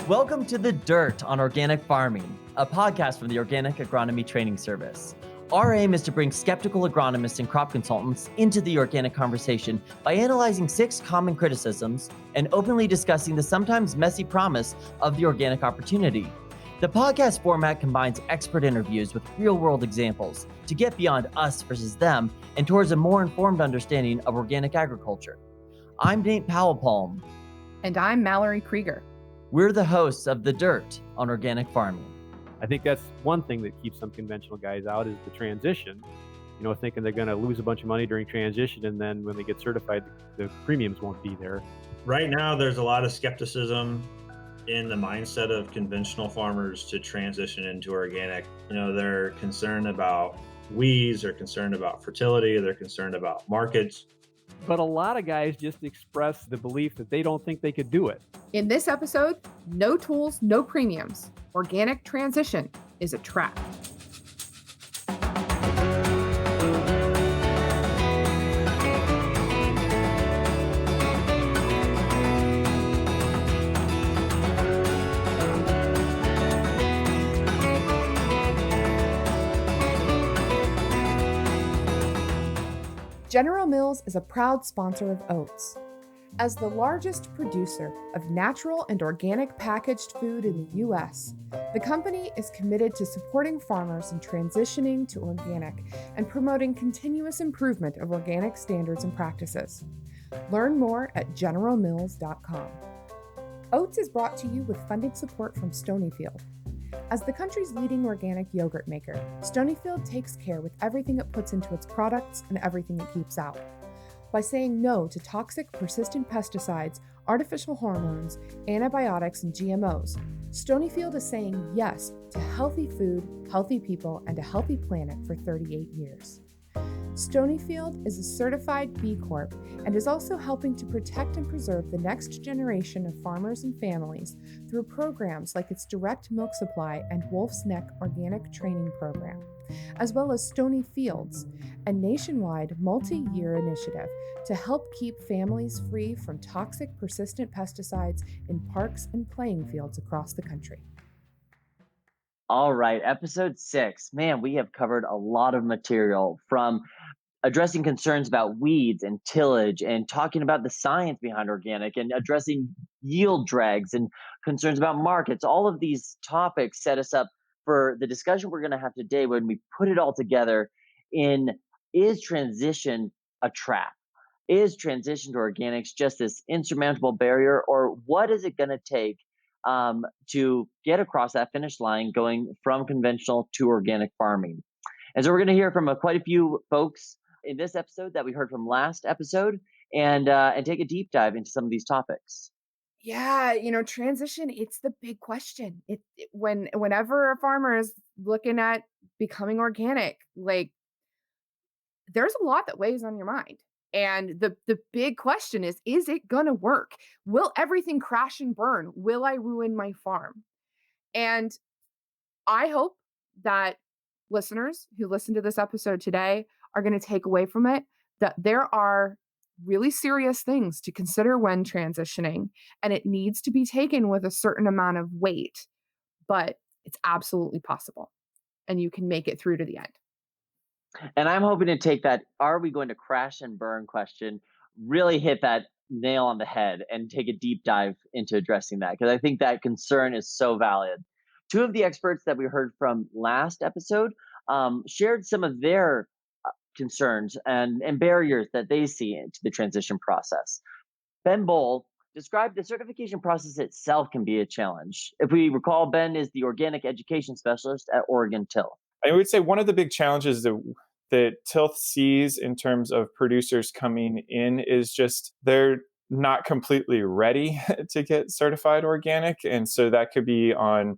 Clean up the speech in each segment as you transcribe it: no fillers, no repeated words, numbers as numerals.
Welcome to The Dirt on Organic Farming, a podcast from the Organic Agronomy Training Service. Our aim is to bring skeptical agronomists and crop consultants into the organic conversation by analyzing 6 common criticisms and openly discussing the sometimes messy promise of the organic opportunity. The podcast format combines expert interviews with real-world examples to get beyond us versus them and towards a more informed understanding of organic agriculture. I'm Nate Powell-Palm. And I'm Mallory Krieger. We're the hosts of The Dirt on Organic Farming. I think that's one thing that keeps some conventional guys out is the transition, thinking they're going to lose a bunch of money during transition, and then when they get certified, the premiums won't be there. Right now, there's a lot of skepticism in the mindset of conventional farmers to transition into organic. They're concerned about weeds, they're concerned about fertility, they're concerned about markets. But a lot of guys just express the belief that they don't think they could do it. In this episode, no tools, no premiums. Organic transition is a trap. General Mills is a proud sponsor of oats. As the largest producer of natural and organic packaged food in the U.S., the company is committed to supporting farmers in transitioning to organic and promoting continuous improvement of organic standards and practices. Learn more at generalmills.com. Oats is brought to you with funding support from Stonyfield. As the country's leading organic yogurt maker, Stonyfield takes care with everything it puts into its products and everything it keeps out. By saying no to toxic, persistent pesticides, artificial hormones, antibiotics, and GMOs, Stonyfield is saying yes to healthy food, healthy people, and a healthy planet for 38 years. Stonyfield is a certified B Corp and is also helping to protect and preserve the next generation of farmers and families through programs like its direct milk supply and Wolf's Neck organic training program, as well as Stony Fields, a nationwide multi-year initiative to help keep families free from toxic, persistent pesticides in parks and playing fields across the country. All right, episode 6. Man, we have covered a lot of material, from addressing concerns about weeds and tillage and talking about the science behind organic and addressing yield drags and concerns about markets. All of these topics set us up for the discussion we're going to have today when we put it all together in, is transition a trap? Is transition to organics just this insurmountable barrier, or what is it going to take to get across that finish line going from conventional to organic farming? And so we're going to hear from quite a few folks in this episode that we heard from last episode, and take a deep dive into some of these topics. Yeah, transition, it's the big question. Whenever a farmer is looking at becoming organic, there's a lot that weighs on your mind. And the big question is it going to work? Will everything crash and burn? Will I ruin my farm? And I hope that listeners who listen to this episode today are going to take away from it that there are really serious things to consider when transitioning, and it needs to be taken with a certain amount of weight, but it's absolutely possible, and you can make it through to the end. And I'm hoping to take that "are we going to crash and burn" question, really hit that nail on the head and take a deep dive into addressing that, because I think that concern is so valid. 2 of the experts that we heard from last episode shared some of their concerns and barriers that they see into the transition process. Ben Bowell described the certification process itself can be a challenge. If we recall, Ben is the organic education specialist at Oregon Tilth. I would say one of the big challenges that Tilth sees in terms of producers coming in is just they're not completely ready to get certified organic. And so that could be on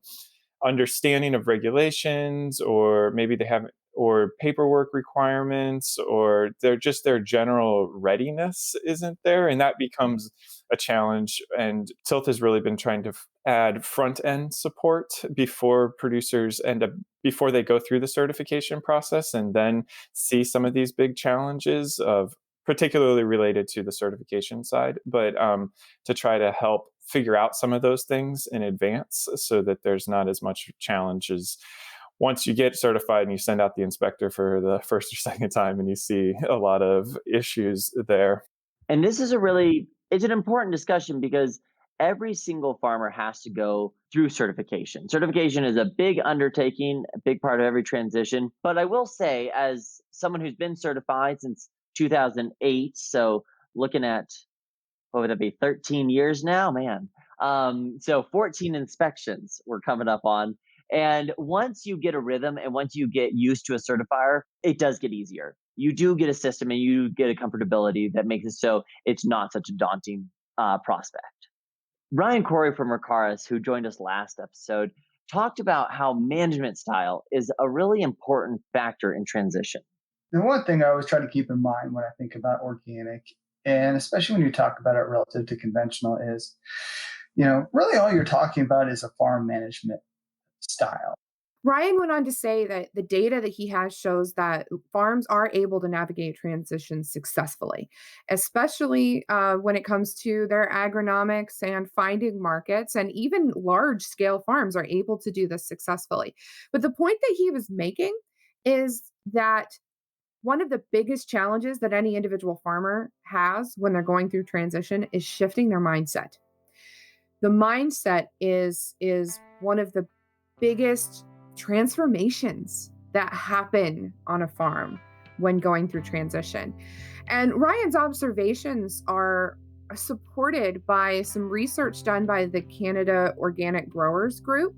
understanding of regulations, or maybe they haven't, or paperwork requirements, or their general readiness isn't there. And that becomes a challenge. And Tilth has really been trying to add front end support before producers before they go through the certification process, and then see some of these big challenges of particularly related to the certification side, but to try to help figure out some of those things in advance so that there's not as much challenges once you get certified and you send out the inspector for the first or second time and you see a lot of issues there. And it's an important discussion because every single farmer has to go through certification. Certification is a big undertaking, a big part of every transition. But I will say, as someone who's been certified since 2008, so looking at, what would that be, 13 years now, man. So 14 inspections we're coming up on. And once you get a rhythm and once you get used to a certifier, it does get easier. You do get a system and you get a comfortability that makes it so it's not such a daunting prospect. Ryan Koory from Mercaris, who joined us last episode, talked about how management style is a really important factor in transition. The one thing I always try to keep in mind when I think about organic, and especially when you talk about it relative to conventional, is, really all you're talking about is a farm management style. Ryan went on to say that the data that he has shows that farms are able to navigate transitions successfully, especially when it comes to their agronomics and finding markets. And even large scale farms are able to do this successfully. But the point that he was making is that one of the biggest challenges that any individual farmer has when they're going through transition is shifting their mindset. The mindset is one of the biggest transformations that happen on a farm when going through transition. And Ryan's observations are supported by some research done by the Canada Organic Growers Group.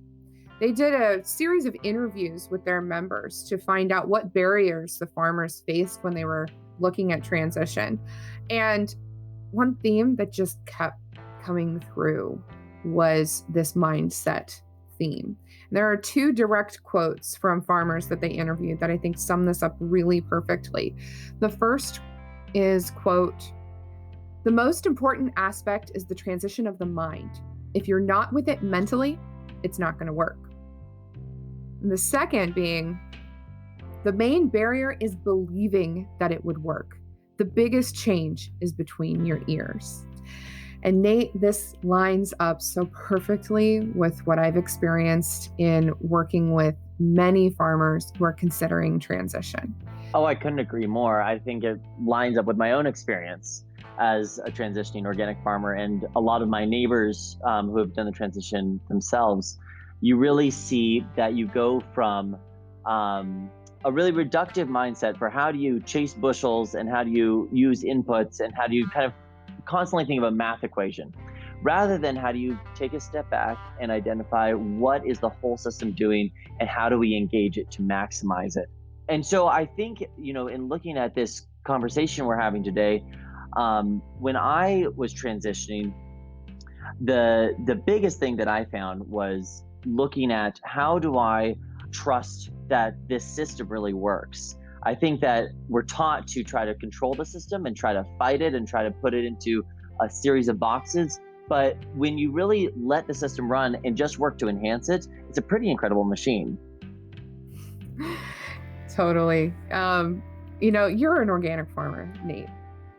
They did a series of interviews with their members to find out what barriers the farmers faced when they were looking at transition. And one theme that just kept coming through was this mindset theme. And there are two direct quotes from farmers that they interviewed that I think sum this up really perfectly. The first is, quote, "The most important aspect is the transition of the mind. If you're not with it mentally, it's not going to work." And the second being, "The main barrier is believing that it would work. The biggest change is between your ears." And Nate, this lines up so perfectly with what I've experienced in working with many farmers who are considering transition. Oh, I couldn't agree more. I think it lines up with my own experience as a transitioning organic farmer and a lot of my neighbors who have done the transition themselves. You really see that you go from a really reductive mindset for how do you chase bushels and how do you use inputs and how do you kind of constantly think of a math equation, rather than how do you take a step back and identify what is the whole system doing and how do we engage it to maximize it. And so I think, in looking at this conversation we're having today, when I was transitioning, the biggest thing that I found was looking at how do I trust that this system really works. I think that we're taught to try to control the system and try to fight it and try to put it into a series of boxes. But when you really let the system run and just work to enhance it, it's a pretty incredible machine. Totally. You're an organic farmer, Nate.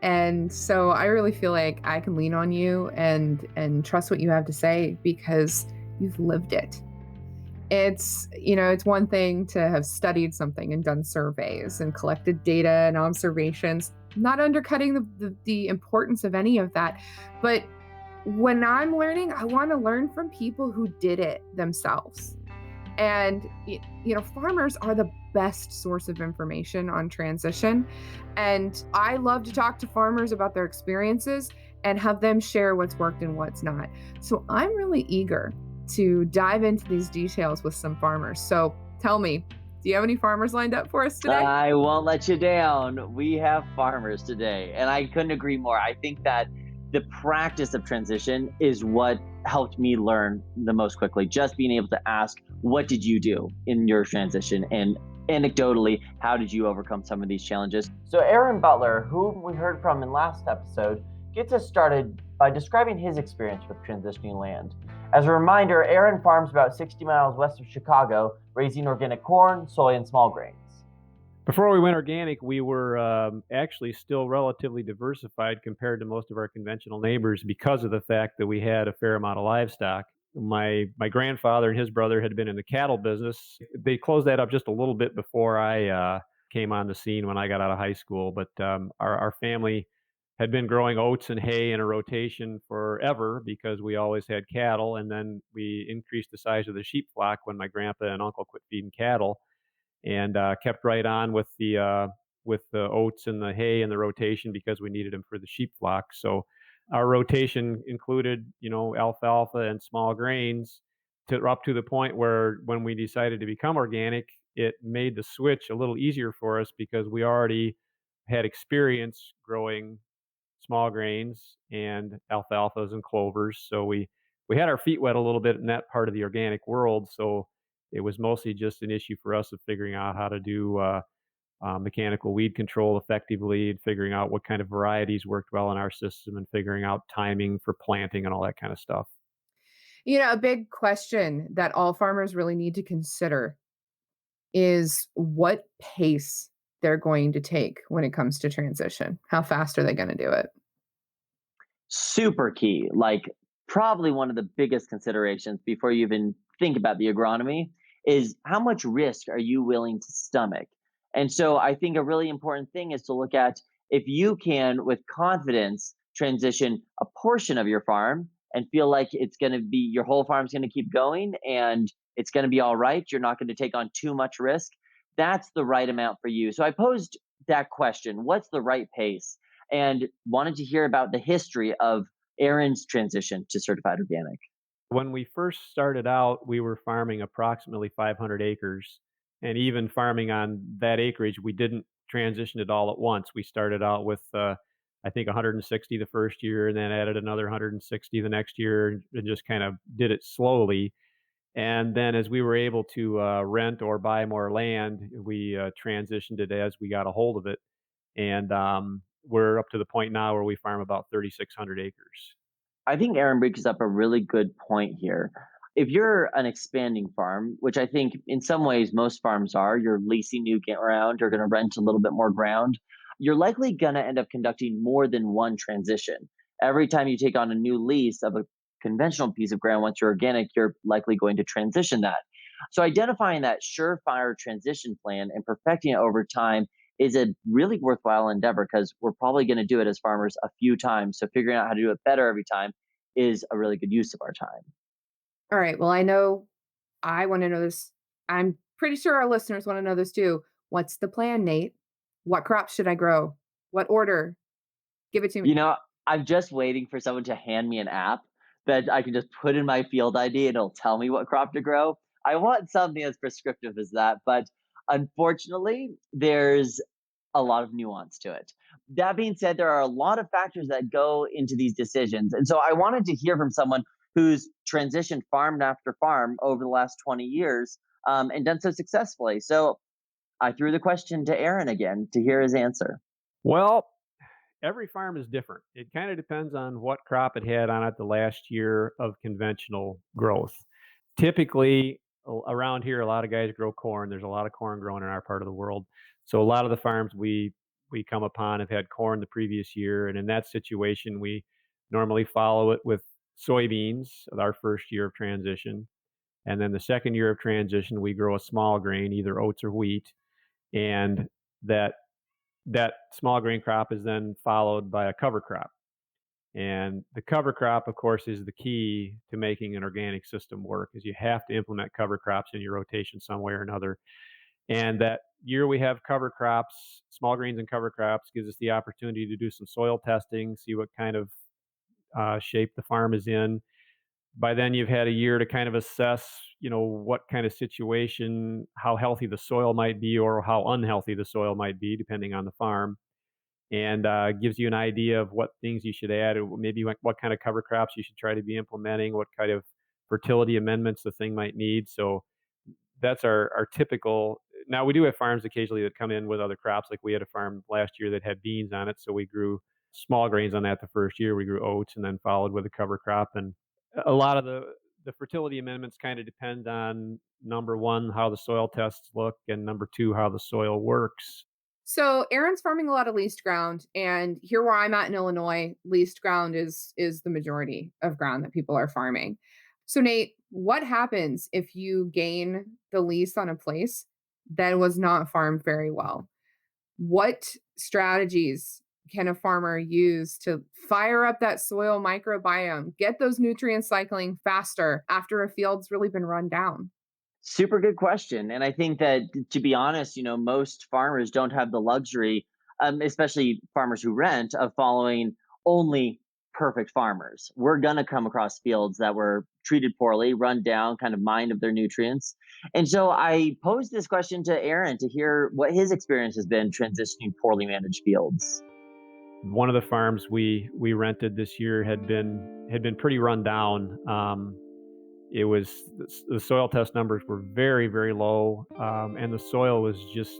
And so I really feel like I can lean on you and trust what you have to say because you've lived it. It's one thing to have studied something and done surveys and collected data and observations, not undercutting the importance of any of that. But when I'm learning, I want to learn from people who did it themselves. And, farmers are the best source of information on transition. And I love to talk to farmers about their experiences and have them share what's worked and what's not. So I'm really eager to dive into these details with some farmers. So tell me, do you have any farmers lined up for us today? I won't let you down. We have farmers today, and I couldn't agree more. I think that the practice of transition is what helped me learn the most quickly. Just being able to ask, what did you do in your transition? And anecdotally, how did you overcome some of these challenges? So Aaron Butler, whom we heard from in last episode, gets us started by describing his experience with transitioning land. As a reminder, Aaron farms about 60 miles west of Chicago, raising organic corn, soy, and small grains. Before we went organic, we were actually still relatively diversified compared to most of our conventional neighbors because of the fact that we had a fair amount of livestock. My grandfather and his brother had been in the cattle business. They closed that up just a little bit before I came on the scene when I got out of high school. But our family had been growing oats and hay in a rotation forever because we always had cattle. And then we increased the size of the sheep flock when my grandpa and uncle quit feeding cattle, and kept right on with the oats and the hay and the rotation because we needed them for the sheep flock. So our rotation included, alfalfa and small grains to up to the point where when we decided to become organic, it made the switch a little easier for us because we already had experience growing small grains and alfalfas and clovers. So we had our feet wet a little bit in that part of the organic world. So it was mostly just an issue for us of figuring out how to do mechanical weed control effectively, and figuring out what kind of varieties worked well in our system, and figuring out timing for planting and all that kind of stuff. A big question that all farmers really need to consider is what pace they're going to take when it comes to transition. How fast are they going to do it? Super key. Like, probably one of the biggest considerations before you even think about the agronomy is how much risk are you willing to stomach? And so I think a really important thing is to look at if you can, with confidence, transition a portion of your farm and feel like it's going to be your whole farm's going to keep going and it's going to be all right. You're not going to take on too much risk. That's the right amount for you. So I posed that question: what's the right pace? And wanted to hear about the history of Aaron's transition to certified organic. When we first started out, we were farming approximately 500 acres. And even farming on that acreage, we didn't transition it all at once. We started out with, I think, 160 the first year, and then added another 160 the next year, and just kind of did it slowly. And then as we were able to rent or buy more land, we transitioned it as we got a hold of it. And we're up to the point now where we farm about 3,600 acres. I think Aaron brings up a really good point here. If you're an expanding farm, which I think in some ways most farms are, you're leasing new ground, you're going to rent a little bit more ground, you're likely going to end up conducting more than one transition. Every time you take on a new lease of a conventional piece of ground, once you're organic, you're likely going to transition that. So identifying that surefire transition plan and perfecting it over time is a really worthwhile endeavor because we're probably going to do it as farmers a few times. So figuring out how to do it better every time is a really good use of our time. All right. Well, I know I want to know this. I'm pretty sure our listeners want to know this too. What's the plan, Nate? What crops should I grow? What order? Give it to me. You know, I'm just waiting for someone to hand me an app that I can just put in my field ID and it'll tell me what crop to grow. I want something as prescriptive as that, but unfortunately, there's a lot of nuance to it. That being said, there are a lot of factors that go into these decisions. And so I wanted to hear from someone who's transitioned farm after farm over the last 20 years and done so successfully. So I threw the question to Aaron again to hear his answer. Well, every farm is different. It kind of depends on what crop it had on it the last year of conventional growth. Typically, around here, a lot of guys grow corn. There's a lot of corn grown in our part of the world. So a lot of the farms we come upon have had corn the previous year, and in that situation, we normally follow it with soybeans, our first year of transition. And then the second year of transition, we grow a small grain, either oats or wheat, and that that small grain crop is then followed by a cover crop. And the cover crop, of course, is the key to making an organic system work, is you have to implement cover crops in your rotation some way or another. And that year we have cover crops, small grains and cover crops, gives us the opportunity to do some soil testing, see what kind of shape the farm is in. By then you've had a year to kind of assess, what kind of situation, how healthy the soil might be or how unhealthy the soil might be, depending on the farm, and gives you an idea of what things you should add, or maybe what kind of cover crops you should try to be implementing, what kind of fertility amendments the thing might need. So that's our typical. Now we do have farms occasionally that come in with other crops. Like we had a farm last year that had beans on it, so we grew small grains on that the first year. We grew oats and then followed with a cover crop. And a lot of the fertility amendments kind of depend on, number one, how the soil tests look, and number two, how the soil works. So Aaron's farming a lot of leased ground, and here where I'm at in Illinois, leased ground is the majority of ground that people are farming. So Nate, what happens if you gain the lease on a place that was not farmed very well? What strategies can a farmer use to fire up that soil microbiome, get those nutrient cycling faster after a field's really been run down? Super good question. And I think that, to be honest, most farmers don't have the luxury, especially farmers who rent, of following only perfect farmers. We're going to come across fields that were treated poorly, run down, kind of mined of their nutrients. And so I posed this question to Aaron to hear what his experience has been transitioning poorly managed fields. One of the farms we rented this year had been pretty run down. It was the soil test numbers were very, very low, and the soil was just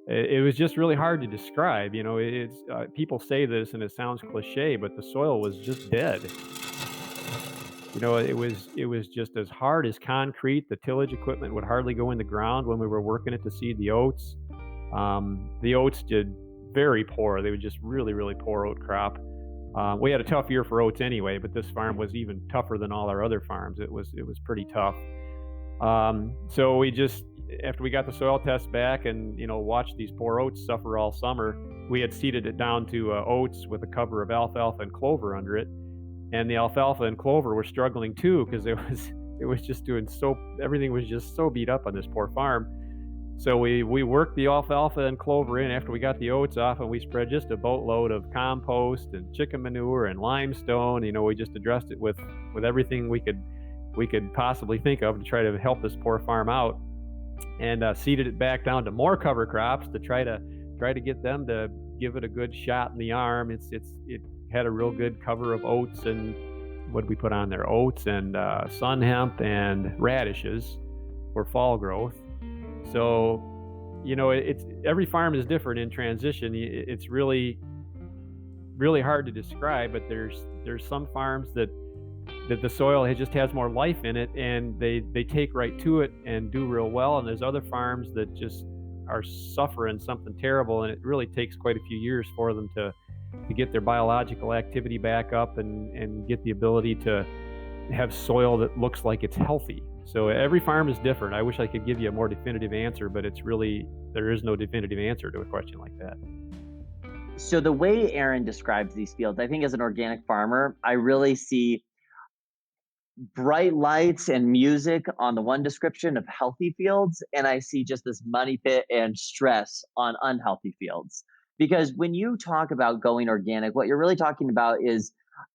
it was just really hard to describe. It's people say this and it sounds cliche, but the soil was just dead. It was just as hard as concrete. The tillage equipment would hardly go in the ground when we were working it to seed the oats. The oats did very poor. They were just really, really poor oat crop. We had a tough year for oats anyway, but this farm was even tougher than all our other farms. It was pretty tough. So we just, after we got the soil test back and watched these poor oats suffer all summer, we had seeded it down to oats with a cover of alfalfa and clover under it. And the alfalfa and clover were struggling too, because it was just everything was just so beat up on this poor farm. So we worked the alfalfa and clover in after we got the oats off, and we spread just a boatload of compost and chicken manure and limestone. We just addressed it with everything we could possibly think of to try to help this poor farm out, and seeded it back down to more cover crops to try to get them to give it a good shot in the arm. It had a real good cover of oats, and what did we put on there? Oats and sun hemp and radishes for fall growth. So, it's every farm is different in transition. It's really, really hard to describe, but there's some farms that the soil just has more life in it, and they take right to it and do real well. And there's other farms that just are suffering something terrible, and it really takes quite a few years for them to get their biological activity back up and get the ability to have soil that looks like it's healthy. So every farm is different. I wish I could give you a more definitive answer, but there is no definitive answer to a question like that. So the way Aaron describes these fields, I think as an organic farmer, I really see bright lights and music on the one description of healthy fields, and I see just this money pit and stress on unhealthy fields. Because when you talk about going organic, what you're really talking about is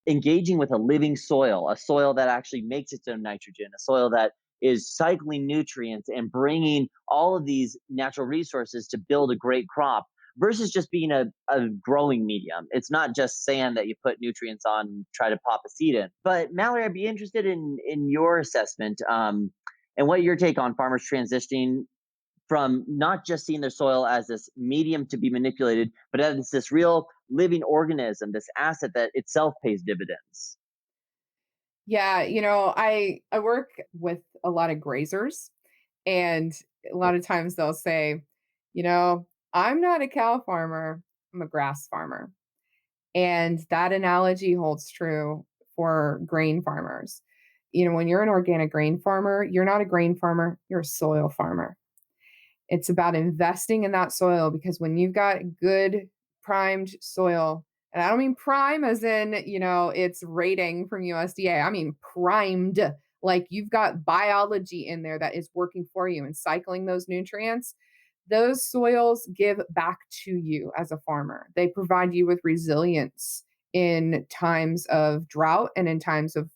engaging with a living soil, a soil that actually makes its own nitrogen, a soil that is cycling nutrients and bringing all of these natural resources to build a great crop, versus just being a growing medium. It's not just sand that you put nutrients on and try to pop a seed in. But Mallory, I'd be interested in your assessment and what your take on farmers transitioning from not just seeing their soil as this medium to be manipulated, but as this real living organism, this asset that itself pays dividends. Yeah, I work with a lot of grazers, and a lot of times they'll say, I'm not a cow farmer, I'm a grass farmer. And that analogy holds true for grain farmers. When you're an organic grain farmer, you're not a grain farmer, you're a soil farmer. It's about investing in that soil, because when you've got good primed soil, and I don't mean prime as in, it's rating from USDA. I mean primed, like you've got biology in there that is working for you and cycling those nutrients. Those soils give back to you as a farmer. They provide you with resilience in times of drought and in times of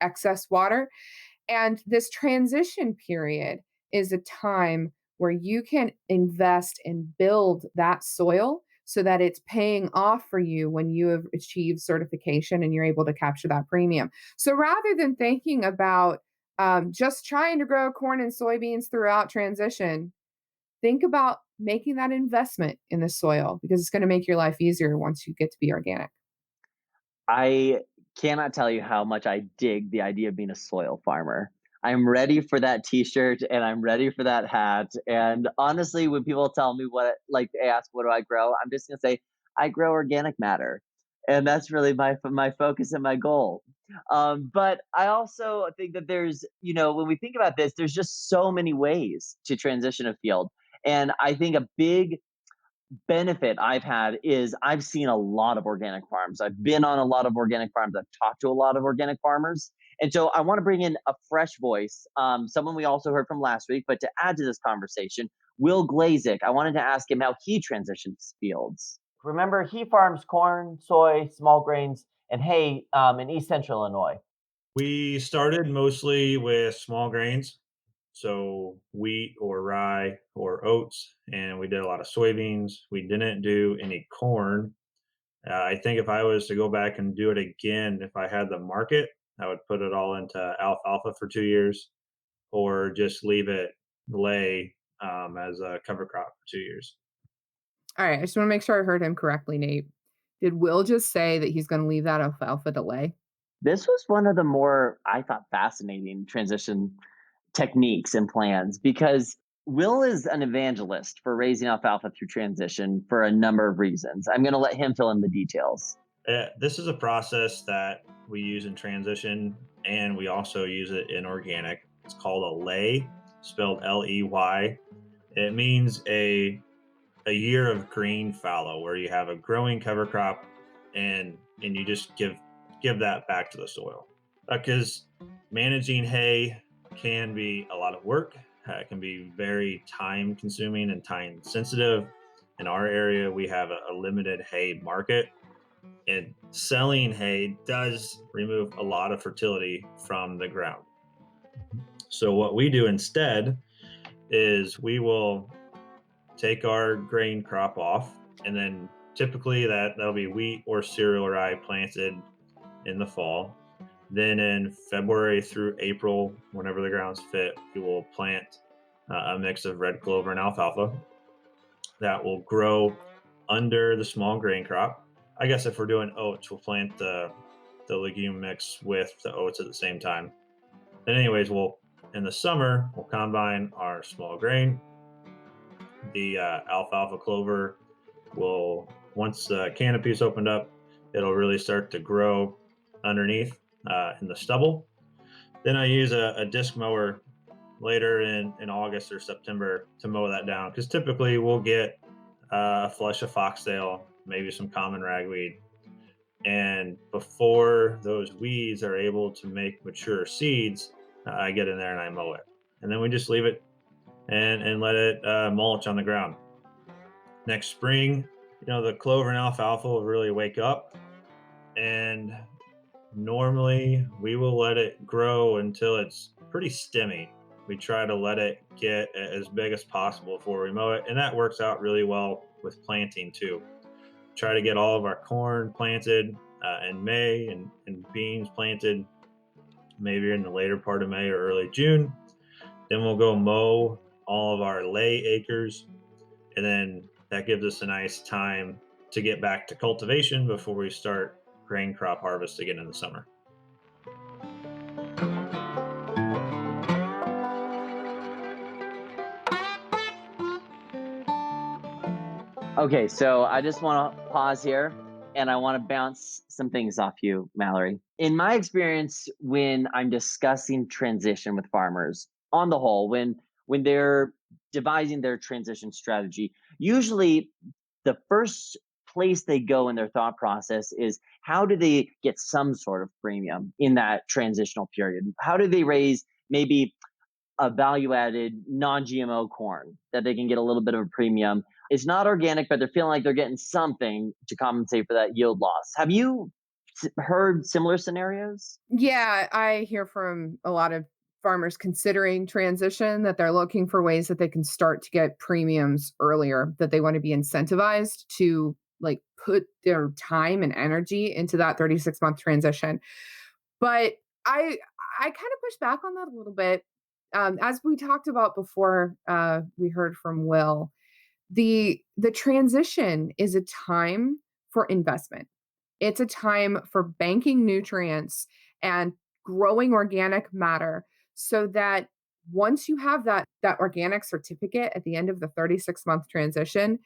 excess water. And this transition period is a time where you can invest and build that soil so that it's paying off for you when you have achieved certification and you're able to capture that premium. So rather than thinking about just trying to grow corn and soybeans throughout transition, think about making that investment in the soil, because it's going to make your life easier once you get to be organic. I Cannot tell you how much I dig the idea of being a soil farmer. I'm ready for that t-shirt and I'm ready for that hat. And honestly, when people tell me like they ask, what do I grow? I'm just going to say, I grow organic matter. And that's really my focus and my goal. But I also think that when we think about this, there's just so many ways to transition a field. And I think a big benefit I've had is I've seen a lot of organic farms. I've been on a lot of organic farms. I've talked to a lot of organic farmers. And so I want to bring in a fresh voice, someone we also heard from last week, but to add to this conversation, Will Glazik. I wanted to ask him how he transitions fields. Remember, he farms corn, soy, small grains, and hay in East Central Illinois. We started mostly with small grains, so wheat or rye or oats, and we did a lot of soybeans. We didn't do any corn. I think if I was to go back and do it again, if I had the market, I would put it all into alfalfa for 2 years, or just leave it lay as a cover crop for 2 years. All right, I just want to make sure I heard him correctly, Nate. Did Will just say that he's going to leave that alfalfa to lay? This was one of the more, I thought, fascinating transition techniques and plans because Will is an evangelist for raising alfalfa through transition for a number of reasons. I'm going to let him fill in the details. This is a process that we use in transition, and we also use it in organic. It's called a ley, spelled Ley. It means a year of green fallow, where you have a growing cover crop, and you just give that back to the soil. Because managing hay can be a lot of work. It can be very time consuming and time sensitive. In our area, we have a limited hay market, and selling hay does remove a lot of fertility from the ground. So what we do instead is we will take our grain crop off, and then typically that'll be wheat or cereal rye planted in the fall. Then in February through April, whenever the ground's fit, we will plant a mix of red clover and alfalfa that will grow under the small grain crop. I guess if we're doing oats, we'll plant the legume mix with the oats at the same time. And anyways, in the summer we'll combine our small grain. The alfalfa clover will, once the canopy is opened up, it'll really start to grow underneath in the stubble. Then I use a disc mower later in August or September to mow that down, because typically we'll get a flush of foxtail, maybe some common ragweed. And before those weeds are able to make mature seeds, I get in there and I mow it. And then we just leave it and let it mulch on the ground. Next spring, the clover and alfalfa will really wake up, and normally we will let it grow until it's pretty stemmy. We try to let it get as big as possible before we mow it, and that works out really well with planting too. Try to get all of our corn planted in May, and beans planted maybe in the later part of May or early June. Then we'll go mow all of our lay acres, and then that gives us a nice time to get back to cultivation before we start grain crop harvest again in the summer. Okay, so I just want to pause here and I want to bounce some things off you, Mallory. In my experience, when I'm discussing transition with farmers, on the whole, when they're devising their transition strategy, usually the first place they go in their thought process is how do they get some sort of premium in that transitional period? How do they raise maybe a value added non GMO corn that they can get a little bit of a premium? It's not organic, but they're feeling like they're getting something to compensate for that yield loss. Have you heard similar scenarios? Yeah, I hear from a lot of farmers considering transition that they're looking for ways that they can start to get premiums earlier, that they want to be incentivized to like put their time and energy into that 36-month transition. But I kind of push back on that a little bit. As we talked about before, we heard from Will, the transition is a time for investment. It's a time for banking nutrients and growing organic matter so that once you have that organic certificate at the end of the 36-month transition,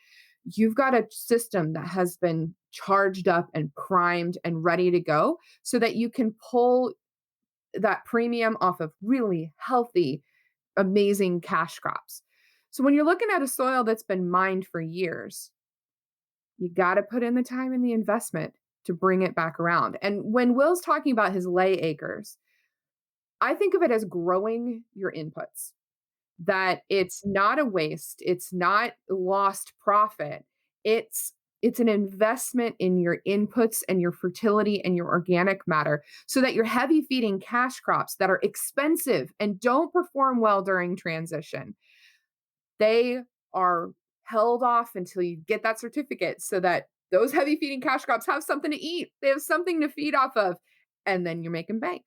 you've got a system that has been charged up and primed and ready to go so that you can pull that premium off of really healthy, amazing cash crops. So when you're looking at a soil that's been mined for years, you got to put in the time and the investment to bring it back around. And when Will's talking about his lay acres, I think of it as growing your inputs, that it's not a waste, it's not lost profit. It's it's an investment in your inputs and your fertility and your organic matter so that you're heavy feeding cash crops that are expensive and don't perform well during transition. They are held off until you get that certificate so that those heavy feeding cash crops have something to eat. They have something to feed off of, and then you're making bank.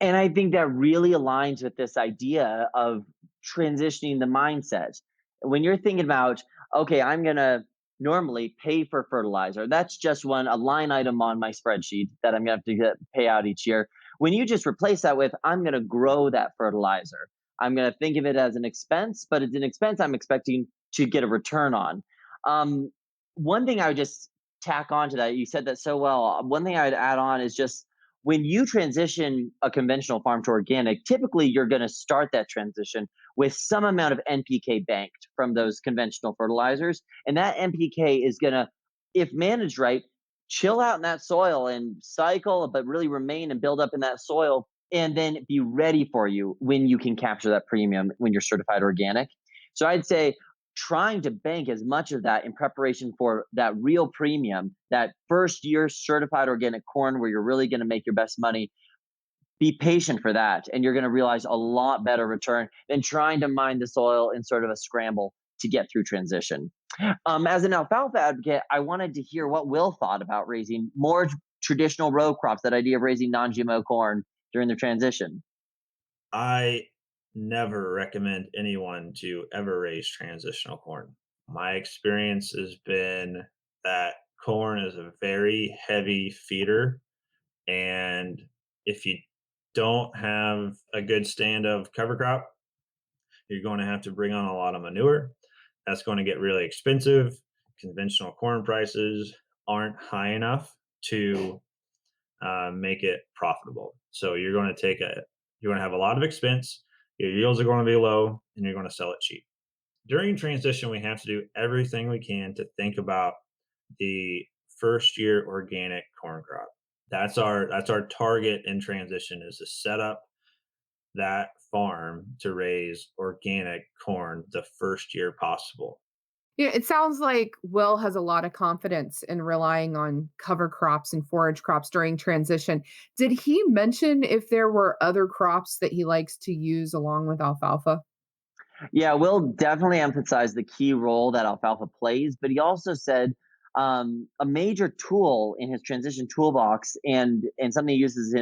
And I think that really aligns with this idea of transitioning the mindset. When you're thinking about, okay, I'm going to normally pay for fertilizer, that's just a line item on my spreadsheet that I'm going to have to pay out each year. When you just replace that with, I'm going to grow that fertilizer, I'm going to think of it as an expense, but it's an expense I'm expecting to get a return on. Um, One thing I would just tack on to that, you said that so well. One thing I would add on is just when you transition a conventional farm to organic, typically you're going to start that transition with some amount of NPK banked from those conventional fertilizers. And that NPK is going to, if managed right, chill out in that soil and cycle, but really remain and build up in that soil and then be ready for you when you can capture that premium when you're certified organic. So I'd say trying to bank as much of that in preparation for that real premium, that first year certified organic corn where you're really going to make your best money. Be patient for that, and you're going to realize a lot better return than trying to mine the soil in sort of a scramble to get through transition. As an alfalfa advocate, I wanted to hear what Will thought about raising more traditional row crops, that idea of raising non GMO corn during the transition. I never recommend anyone to ever raise transitional corn. My experience has been that corn is a very heavy feeder, and if you don't have a good stand of cover crop, you're going to have to bring on a lot of manure. That's going to get really expensive. Conventional corn prices aren't high enough to make it profitable. So you're going to have a lot of expense. Your yields are going to be low, and you're going to sell it cheap. During transition, we have to do everything we can to think about the first year organic corn crop. That's our target in transition, is to set up that farm to raise organic corn the first year possible. Yeah, it sounds like Will has a lot of confidence in relying on cover crops and forage crops during transition. Did he mention if there were other crops that he likes to use along with alfalfa? Yeah, Will definitely emphasized the key role that alfalfa plays, but he also said a major tool in his transition toolbox and something he uses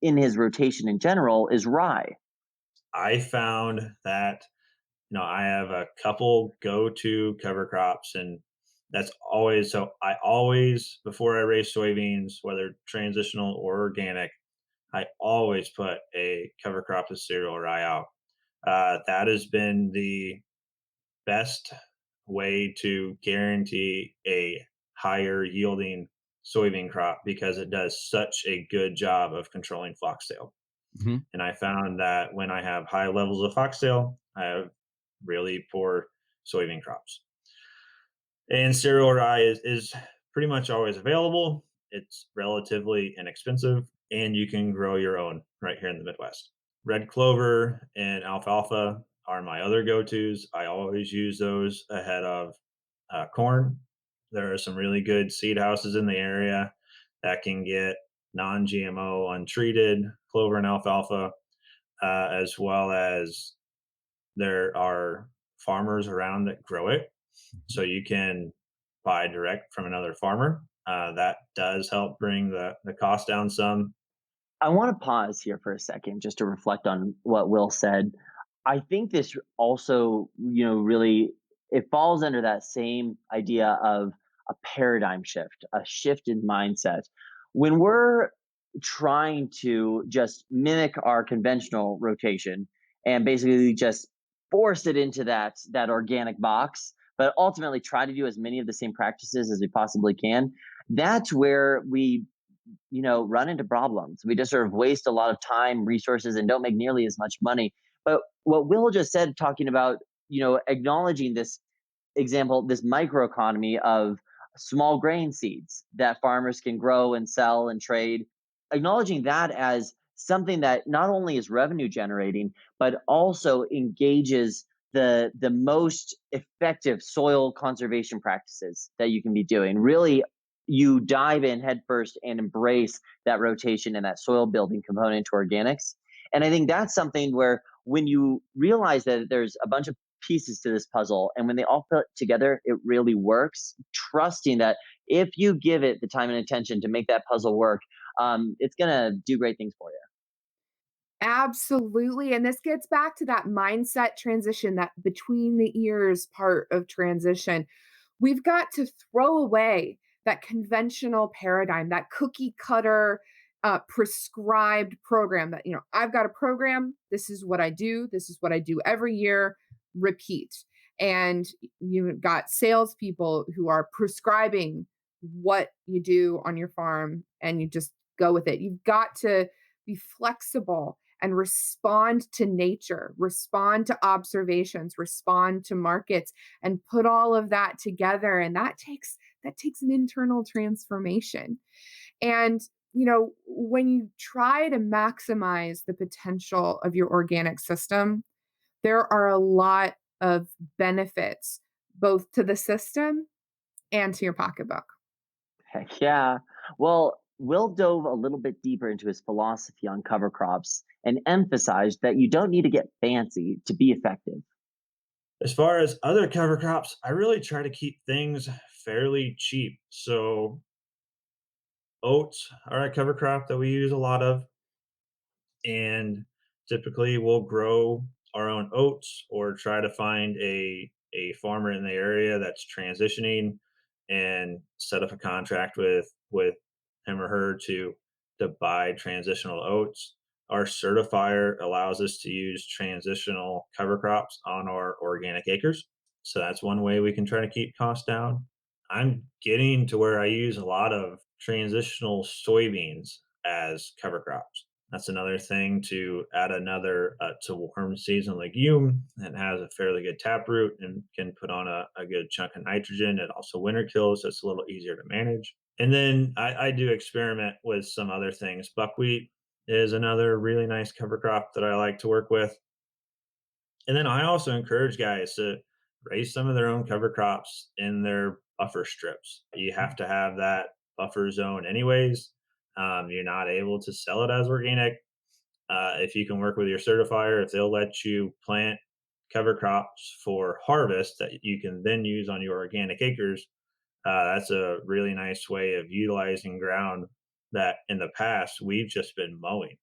in his rotation in general is rye. I found that I have a couple go-to cover crops, and that's always so. I always, before I raise soybeans, whether transitional or organic, I always put a cover crop of cereal rye out. That has been the best way to guarantee a higher yielding soybean crop because it does such a good job of controlling foxtail. Mhm. And I found that when I have high levels of foxtail, I have really poor soybean crops. And cereal rye is pretty much always available. It's relatively inexpensive, and you can grow your own right here in the Midwest. Red clover and alfalfa are my other go tos. I always use those ahead of corn. There are some really good seed houses in the area that can get non GMO untreated clover and alfalfa, as well as there are farmers around that grow it. So you can buy direct from another farmer. That does help bring the cost down some. I want to pause here for a second just to reflect on what Will said. I think this also, really it falls under that same idea of a paradigm shift, a shift in mindset. When we're trying to just mimic our conventional rotation and basically just force it into that organic box, but ultimately try to do as many of the same practices as we possibly can, that's where we run into problems. We just sort of waste a lot of time, resources, and don't make nearly as much money. But what Will just said, talking about acknowledging this example, this microeconomy of small grain seeds that farmers can grow and sell and trade, acknowledging that as something that not only is revenue generating, but also engages the most effective soil conservation practices that you can be doing. Really, you dive in headfirst and embrace that rotation and that soil building component to organics. And I think that's something where when you realize that there's a bunch of pieces to this puzzle, and when they all fit together, it really works. Trusting that if you give it the time and attention to make that puzzle work, it's going to do great things for you. Absolutely. And this gets back to that mindset transition, that between the ears part of transition. We've got to throw away that conventional paradigm, that cookie cutter prescribed program that, I've got a program. This is what I do. This is what I do every year. Repeat. And you've got salespeople who are prescribing what you do on your farm and you just go with it. You've got to be flexible and respond to nature, respond to observations, respond to markets, and put all of that together. And that takes an internal transformation. And when you try to maximize the potential of your organic system, there are a lot of benefits both to the system and to your pocketbook. Heck yeah. Well, Will dove a little bit deeper into his philosophy on cover crops and emphasized that you don't need to get fancy to be effective. As far as other cover crops, I really try to keep things fairly cheap. So oats are a cover crop that we use a lot of, and typically we'll grow our own oats or try to find a farmer in the area that's transitioning and set up a contract with him or her to buy transitional oats. Our certifier allows us to use transitional cover crops on our organic acres. So that's one way we can try to keep costs down. I'm getting to where I use a lot of transitional soybeans as cover crops. That's another thing to add another to warm season legume that has a fairly good taproot and can put on a good chunk of nitrogen. It also winter kills, so it's a little easier to manage. And then I do experiment with some other things. Buckwheat is another really nice cover crop that I like to work with. And then I also encourage guys to raise some of their own cover crops in their buffer strips. You have to have that buffer zone anyways. You're not able to sell it as organic. If you can work with your certifier, if they'll let you plant cover crops for harvest that you can then use on your organic acres, that's a really nice way of utilizing ground that in the past we've just been mowing.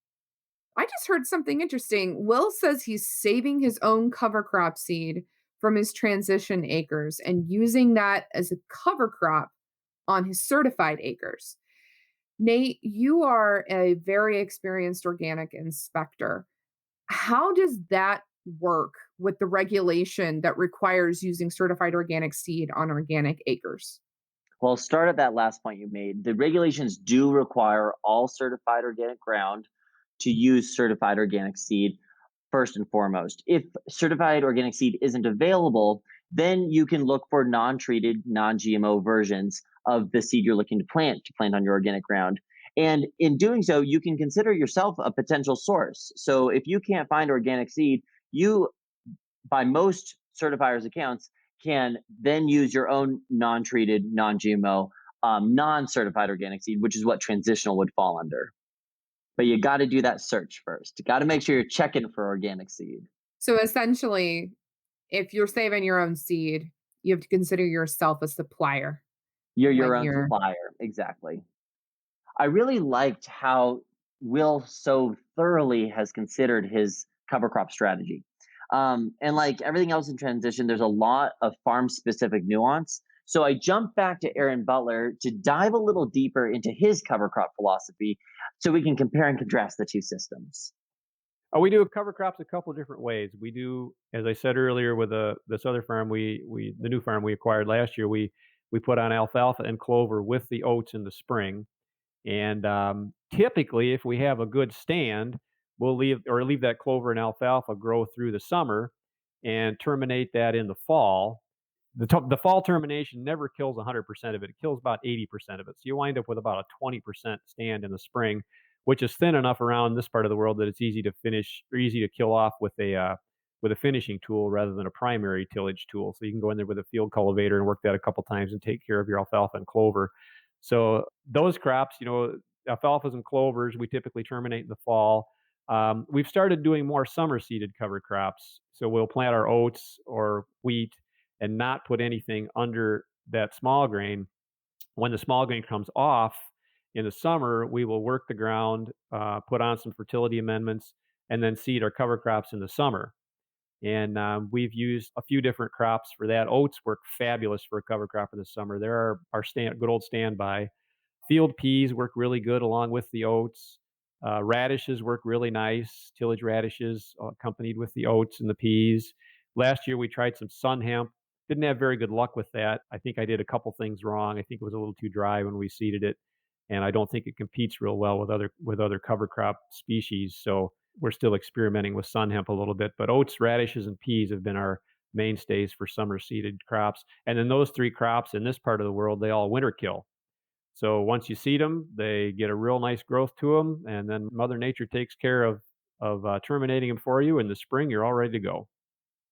I just heard something interesting. Will says he's saving his own cover crop seed from his transition acres and using that as a cover crop on his certified acres. Nate, you are a very experienced organic inspector. How does that work with the regulation that requires using certified organic seed on organic acres? Well, start at that last point you made. The regulations do require all certified organic ground to use certified organic seed first and foremost. If certified organic seed isn't available, then you can look for non-treated, non-GMO versions of the seed you're looking to plant on your organic ground. And in doing so, you can consider yourself a potential source. So if you can't find organic seed, you, by most certifiers' accounts, can then use your own non-treated, non-GMO, non-certified organic seed, which is what transitional would fall under. But you got to do that search first. You got to make sure you're checking for organic seed. So essentially, if you're saving your own seed, you have to consider yourself a supplier You're your when own you're. supplier. Exactly. I really liked how Will so thoroughly has considered his cover crop strategy. And like everything else in transition, there's a lot of farm specific nuance So I jumped back to Aaron Butler to dive a little deeper into his cover crop philosophy so we can compare and contrast the two systems. We do cover crops a couple of different ways. We do, as I said earlier, with this other farm the new farm we acquired last year, we put on alfalfa and clover with the oats in the spring. And typically, if we have a good stand, we'll leave that clover and alfalfa grow through the summer and terminate that in the fall. The fall termination never kills 100% of it. It kills about 80% of it. So you wind up with about a 20% stand in the spring, which is thin enough around this part of the world that it's easy to finish or easy to kill off with a finishing tool rather than a primary tillage tool. So you can go in there with a field cultivator and work that a couple times and take care of your alfalfa and clover. So those crops, alfalfas and clovers, we typically terminate in the fall. We've started doing more summer seeded cover crops. So we'll plant our oats or wheat and not put anything under that small grain. When the small grain comes off in the summer, we will work the ground, put on some fertility amendments, and then seed our cover crops in the summer. And we've used a few different crops for that. Oats work fabulous for a cover crop in the summer. They're our good old standby. Field peas work really good along with the oats. Radishes work really nice. Tillage radishes accompanied with the oats and the peas. Last year we tried some sun hemp. Didn't have very good luck with that. I think I did a couple things wrong. I think it was a little too dry when we seeded it, and I don't think it competes real well with other cover crop species. So we're still experimenting with sun hemp a little bit. But oats, radishes, and peas have been our mainstays for summer seeded crops. And then those three crops in this part of the world, they all winter kill. So once you seed them, they get a real nice growth to them, and then Mother Nature takes care of terminating them for you. In the spring, you're all ready to go.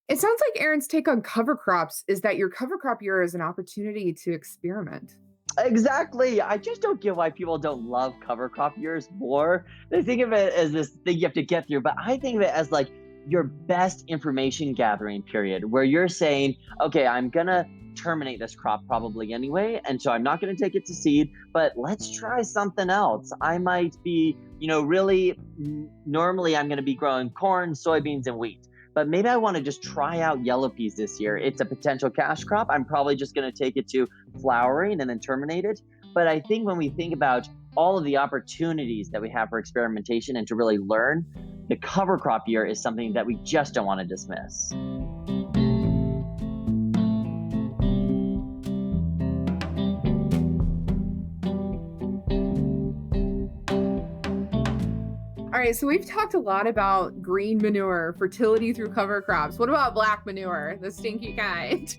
It sounds like Aaron's take on cover crops is that your cover crop year is an opportunity to experiment. Exactly. I just don't get why people don't love cover crop years more. They think of it as this thing you have to get through, but I think of it as like your best information gathering period where you're saying, okay, I'm going to terminate this crop probably anyway. And so I'm not going to take it to seed, but let's try something else. I might be, really normally I'm going to be growing corn, soybeans, and wheat. But maybe I want to just try out yellow peas this year. It's a potential cash crop. I'm probably just going to take it to flowering and then terminate it. But I think when we think about all of the opportunities that we have for experimentation and to really learn, the cover crop year is something that we just don't want to dismiss. All right, so we've talked a lot about green manure, fertility through cover crops. What about black manure, the stinky kind?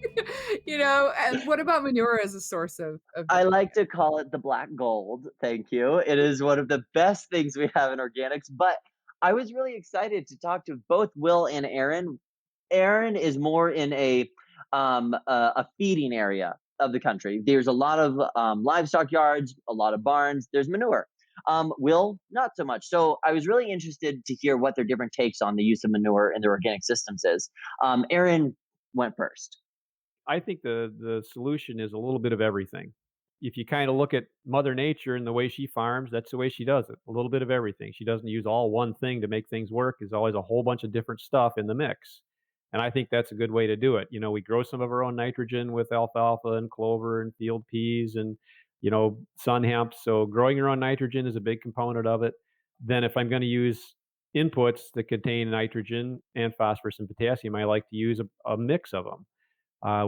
And what about manure as a source of I like to call it the black gold. Thank you. It is one of the best things we have in organics. But I was really excited to talk to both Will and Aaron. Aaron is more in a feeding area of the country. There's a lot of livestock yards, a lot of barns. There's manure. Will, not so much. So I was really interested to hear what their different takes on the use of manure in their organic systems is. Aaron went first. I think the solution is a little bit of everything. If you kind of look at Mother Nature and the way she farms, that's the way she does it. A little bit of everything. She doesn't use all one thing to make things work. There's always a whole bunch of different stuff in the mix. And I think that's a good way to do it. We grow some of our own nitrogen with alfalfa and clover and field peas and, sun hemp. So growing your own nitrogen is a big component of it. Then if I'm going to use inputs that contain nitrogen and phosphorus and potassium, I like to use a mix of them.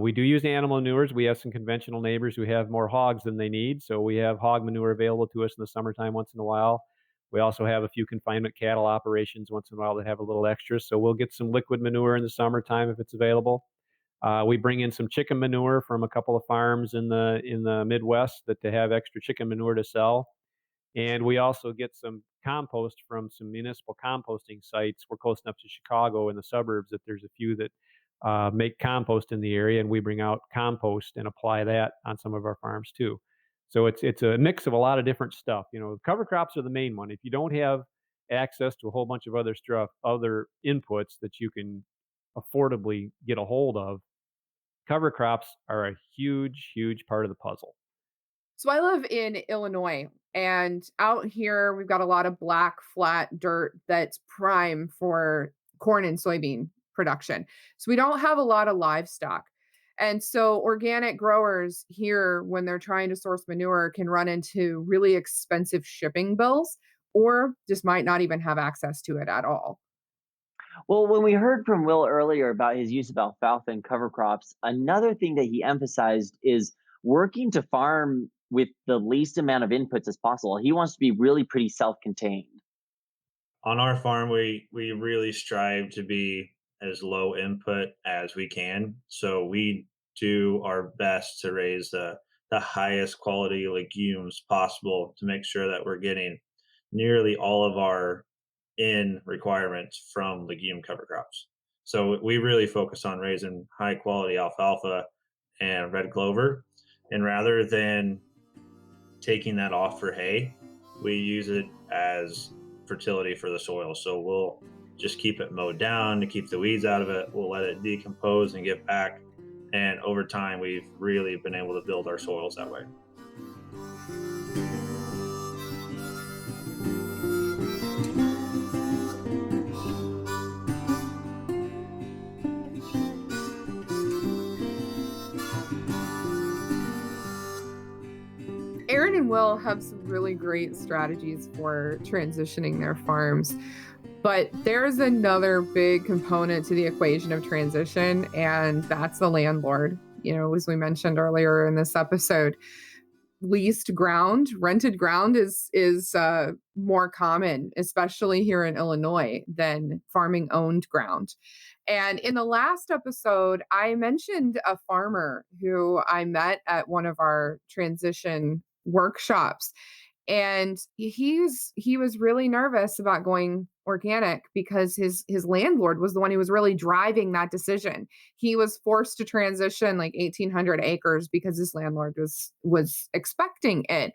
We do use animal manures. We have some conventional neighbors who have more hogs than they need, so we have hog manure available to us in the summertime once in a while. We also have a few confinement cattle operations once in a while that have a little extra, so we'll get some liquid manure in the summertime if it's available. We bring in some chicken manure from a couple of farms in the Midwest that they have extra chicken manure to sell. And we also get some compost from some municipal composting sites. We're close enough to Chicago in the suburbs that there's a few that make compost in the area, and we bring out compost and apply that on some of our farms too. So it's a mix of a lot of different stuff. Cover crops are the main one. If you don't have access to a whole bunch of other stuff, other inputs that you can affordably get a hold of, cover crops are a huge, huge part of the puzzle. So I live in Illinois, and out here we've got a lot of black, flat dirt that's prime for corn and soybean production. So we don't have a lot of livestock. And so organic growers here, when they're trying to source manure, can run into really expensive shipping bills or just might not even have access to it at all. Well, when we heard from Will earlier about his use of alfalfa and cover crops, another thing that he emphasized is working to farm with the least amount of inputs as possible. He wants to be really pretty self-contained. On our farm, we really strive to be as low input as we can. So we do our best to raise the highest quality legumes possible to make sure that we're getting nearly all of our in requirements from legume cover crops. So we really focus on raising high quality alfalfa and red clover. And rather than taking that off for hay, we use it as fertility for the soil. So we'll just keep it mowed down to keep the weeds out of it. We'll let it decompose and get back. And over time, we've really been able to build our soils that way. Aaron and Will have some really great strategies for transitioning their farms. But there's another big component to the equation of transition, and that's the landlord. As we mentioned earlier in this episode, leased ground, rented ground is more common, especially here in Illinois, than farming owned ground. And in the last episode, I mentioned a farmer who I met at one of our transition workshops. And he was really nervous about going organic because his landlord was the one who was really driving that decision. He was forced to transition like 1,800 acres because his landlord was expecting it.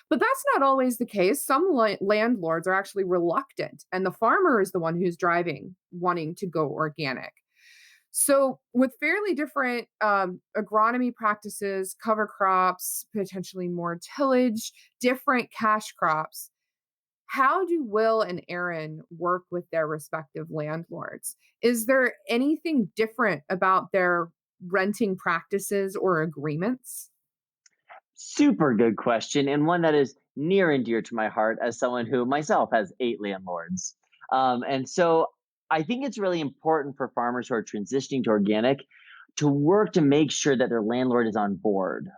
But that's not always the case. Some landlords are actually reluctant, and the farmer is the one who's driving, wanting to go organic. So, with fairly different agronomy practices, cover crops, potentially more tillage, different cash crops, how do Will and Aaron work with their respective landlords? Is there anything different about their renting practices or agreements? Super good question, and one that is near and dear to my heart as someone who myself has 8 landlords. And so I think it's really important for farmers who are transitioning to organic to work to make sure that their landlord is on board.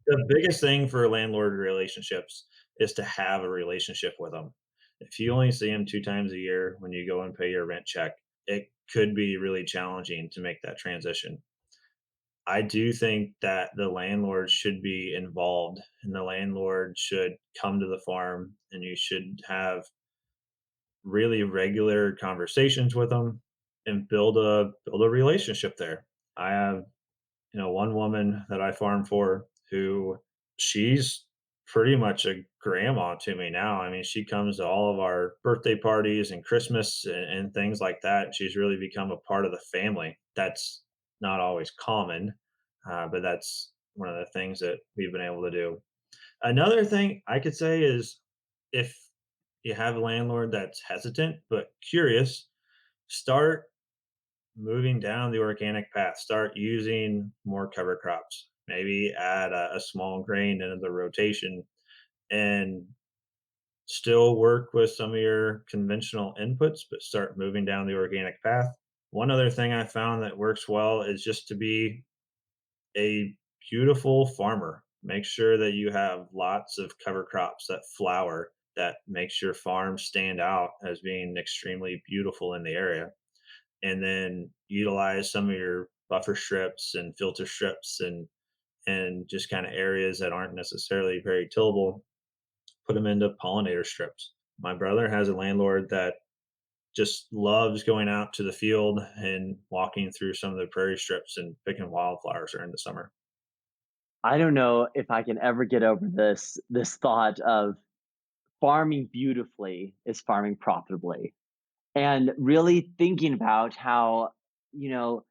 The biggest thing for landlord relationships is to have a relationship with them. If you only see them 2 times a year when you go and pay your rent check, it could be really challenging to make that transition. I do think that the landlord should be involved and the landlord should come to the farm and you should have really regular conversations with them and build a relationship there. I have, one woman that I farm for who she's pretty much a grandma to me now. I mean, she comes to all of our birthday parties and Christmas and things like that. She's really become a part of the family. That's not always common, but that's one of the things that we've been able to do. Another thing I could say is if you have a landlord that's hesitant but curious, start moving down the organic path. Start using more cover crops. Maybe add a small grain into the rotation and still work with some of your conventional inputs, but start moving down the organic path. One other thing I found that works well is just to be a beautiful farmer. Make sure that you have lots of cover crops that flower that makes your farm stand out as being extremely beautiful in the area. And then utilize some of your buffer strips and filter strips and just kind of areas that aren't necessarily very tillable, put them into pollinator strips. My brother has a landlord that just loves going out to the field and walking through some of the prairie strips and picking wildflowers during the summer. I don't know if I can ever get over this thought of farming beautifully is farming profitably. And really thinking about how, you know,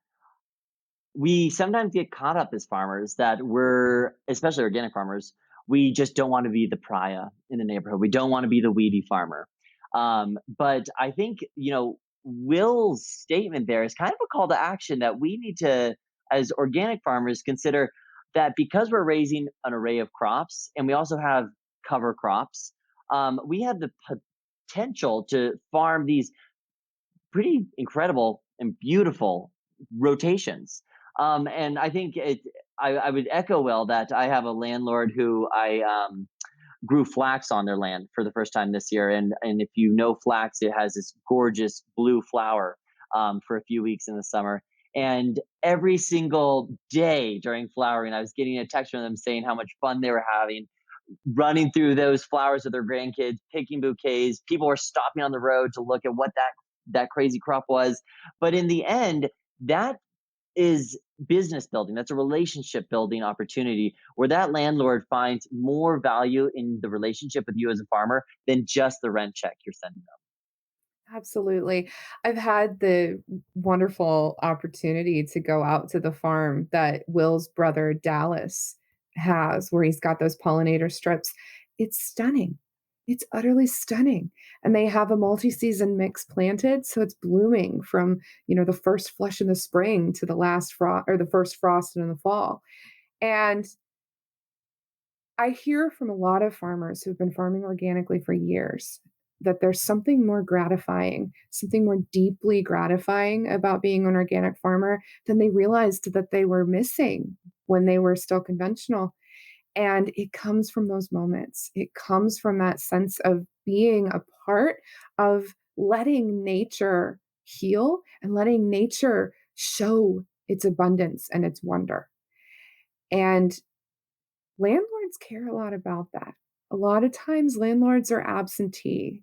we sometimes get caught up as farmers that we're, especially organic farmers, we just don't want to be the pariah in the neighborhood. We don't want to be the weedy farmer. But I think, Will's statement there is kind of a call to action that we need to as organic farmers, consider that because we're raising an array of crops and we also have cover crops, we have the potential to farm these pretty incredible and beautiful rotations. And I think I would echo well that I have a landlord who I grew flax on their land for the first time this year. And if you know flax, it has this gorgeous blue flower for a few weeks in the summer. And every single day during flowering, I was getting a text from them saying how much fun they were having running through those flowers with their grandkids, picking bouquets. People were stopping on the road to look at what that crazy crop was. But in the end, that is business building. That's a relationship building opportunity where that landlord finds more value in the relationship with you as a farmer than just the rent check you're sending them. Absolutely. I've had the wonderful opportunity to go out to the farm that Will's brother Dallas has, where he's got those pollinator strips. It's stunning. It's utterly stunning. And they have a multi-season mix planted, so it's blooming from, the first flush in the spring to the last frost or the first frost in the fall. And I hear from a lot of farmers who've been farming organically for years that there's something more gratifying, something more deeply gratifying about being an organic farmer than they realized that they were missing when they were still conventional. And it comes from those moments. It comes from that sense of being a part of letting nature heal and letting nature show its abundance and its wonder. And landlords care a lot about that. A lot of times, landlords are absentee.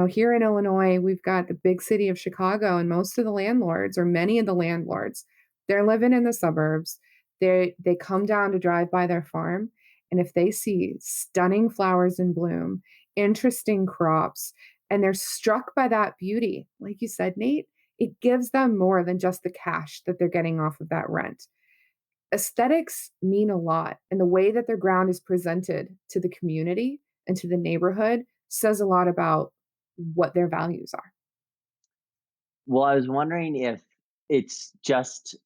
Here in Illinois, we've got the big city of Chicago, and most of the landlords, or many of the landlords, they're living in the suburbs. They come down to drive by their farm, and if they see stunning flowers in bloom, interesting crops, and they're struck by that beauty, like you said, Nate, it gives them more than just the cash that they're getting off of that rent. Aesthetics mean a lot, and the way that their ground is presented to the community and to the neighborhood says a lot about what their values are. Well, I was wondering if it's just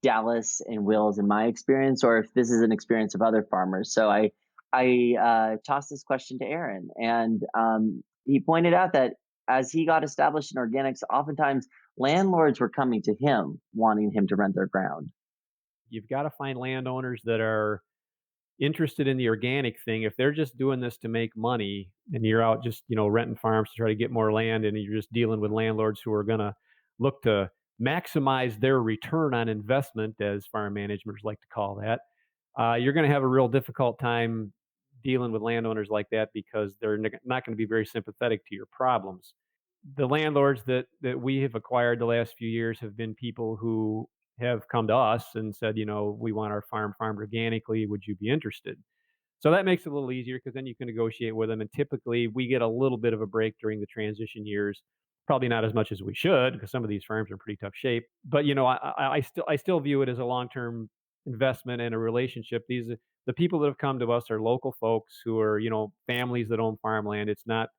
Dallas and Wills in my experience, or if this is an experience of other farmers. So I tossed this question to Aaron, and he pointed out that as he got established in organics, oftentimes landlords were coming to him wanting him to rent their ground. You've got to find landowners that are interested in the organic thing. If they're just doing this to make money and you're out just, renting farms to try to get more land and you're just dealing with landlords who are going to look to maximize their return on investment, as farm managers like to call that, you're going to have a real difficult time dealing with landowners like that because they're not going to be very sympathetic to your problems. The landlords that we have acquired the last few years have been people who have come to us and said, we want our farm farmed organically. Would you be interested? So that makes it a little easier because then you can negotiate with them. And typically we get a little bit of a break during the transition years. Probably not as much as we should because some of these farms are in pretty tough shape. But I still view it as a long term investment and a relationship. The people that have come to us are local folks who are families that own farmland. It's not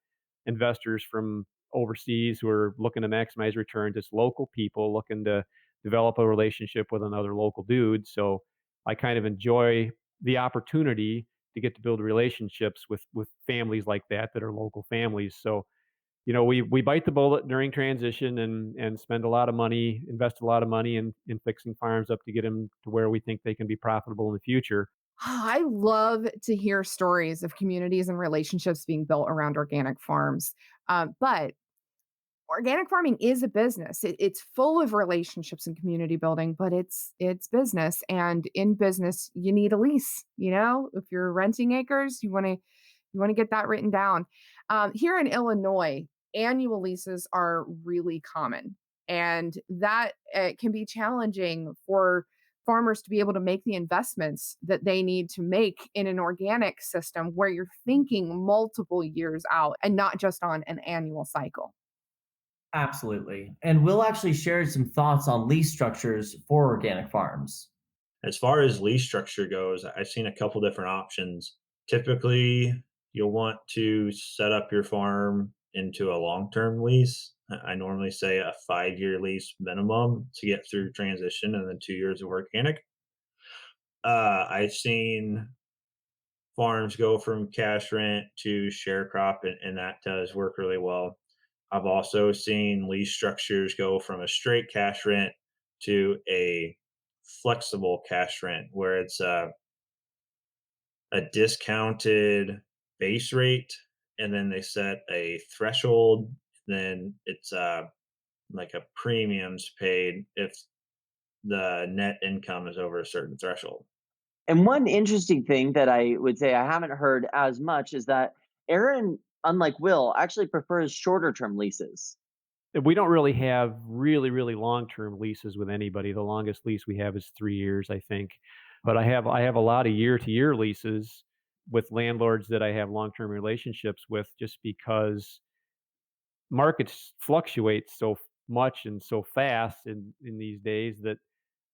investors from overseas who are looking to maximize returns. It's local people looking to develop a relationship with another local dude. So I kind of enjoy the opportunity to get to build relationships with families like that are local families. So we bite the bullet during transition and spend a lot of money, invest a lot of money in fixing farms up to get them to where we think they can be profitable in the future. I love to hear stories of communities and relationships being built around organic farms. But organic farming is a business. It's full of relationships and community building, but it's business. And in business, you need a lease. If you're renting acres, you want to get that written down. Here in Illinois, annual leases are really common, and that can be challenging for farmers to be able to make the investments that they need to make in an organic system where you're thinking multiple years out and not just on an annual cycle. Absolutely. And Will actually shared some thoughts on lease structures for organic farms. As far as lease structure goes, I've seen a couple different options. Typically, you'll want to set up your farm into a long-term lease. I normally say a 5-year lease minimum to get through transition and then 2 years of organic. I've seen farms go from cash rent to share crop, and that does work really well. I've also seen lease structures go from a straight cash rent to a flexible cash rent where it's a discounted base rate, and then they set a threshold. Then it's like a premiums paid if the net income is over a certain threshold. And one interesting thing that I would say I haven't heard as much is that Aaron, unlike Will, actually prefers shorter term leases. We don't really have really long-term leases with anybody. The longest lease we have is 3 years, I think. But I have a lot of year-to-year leases with landlords that I have long-term relationships with just because markets fluctuate so much and so fast in these days that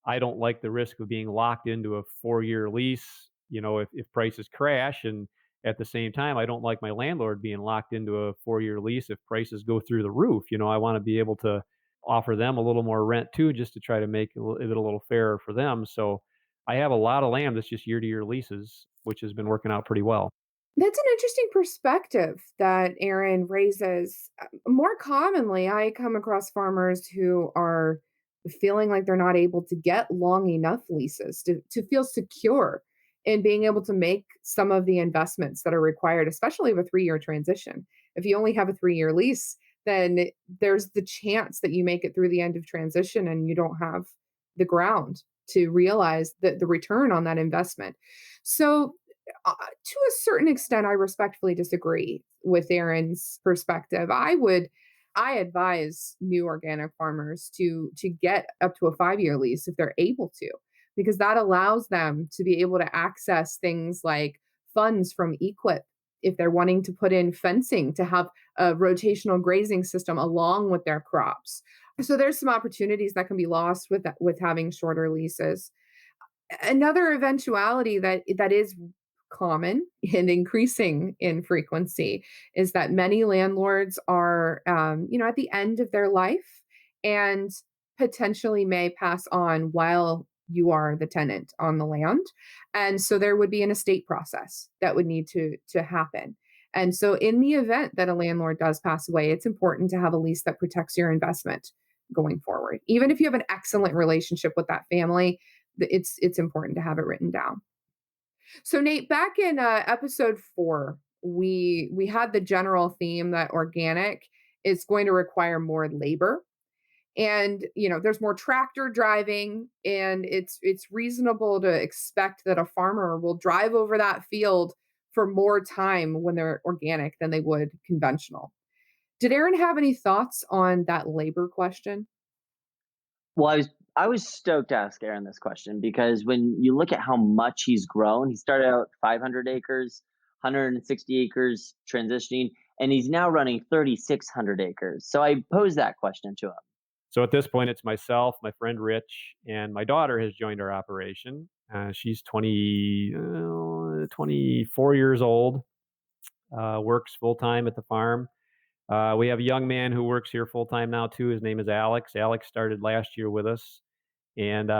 I don't like the risk of being locked into a 4-year lease, if prices crash, and at the same time, I don't like my landlord being locked into a 4-year lease if prices go through the roof. I wanna be able to offer them a little more rent too, just to try to make it a little fairer for them. So, I have a lot of land that's just year-to-year leases, which has been working out pretty well. That's an interesting perspective that Aaron raises. More commonly, I come across farmers who are feeling like they're not able to get long enough leases to feel secure in being able to make some of the investments that are required, especially with a 3-year transition. If you only have a 3-year lease, then there's the chance that you make it through the end of transition and you don't have the ground to realize the return on that investment. So to a certain extent, I respectfully disagree with Aaron's perspective. I advise new organic farmers to get up to a 5-year lease if they're able to, because that allows them to be able to access things like funds from Equip if they're wanting to put in fencing to have a rotational grazing system along with their crops. So there's some opportunities that can be lost with having shorter leases. Another eventuality that is common and increasing in frequency is that many landlords are, at the end of their life and potentially may pass on while you are the tenant on the land, and so there would be an estate process that would need to happen. And so, in the event that a landlord does pass away, it's important to have a lease that protects your investment going forward. Even if you have an excellent relationship with that family, it's important to have it written down. So Nate, back in episode 4, we had the general theme that organic is going to require more labor, and there's more tractor driving, and it's reasonable to expect that a farmer will drive over that field for more time when they're organic than they would conventional. Did Aaron have any thoughts on that labor question? Well, I was stoked to ask Aaron this question because when you look at how much he's grown, he started out 500 acres, 160 acres transitioning, and he's now running 3,600 acres. So I posed that question to him. So at this point, it's myself, my friend Rich, and my daughter has joined our operation. She's 24 years old, works full time at the farm. We have a young man who works here full time now too. His name is Alex. Alex started last year with us, and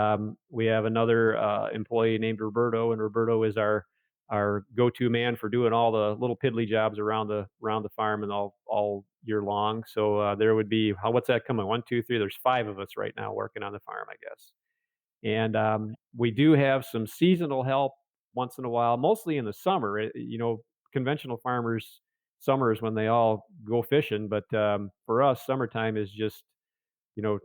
we have another employee named Roberto, and Roberto is our go-to man for doing all the little piddly jobs around the farm and all year long. So there would be what's that coming? One, two, three. There's 5 of us right now working on the farm, I guess. And we do have some seasonal help once in a while, mostly in the summer. Conventional farmers, summer is when they all go fishing, but for us, summertime is just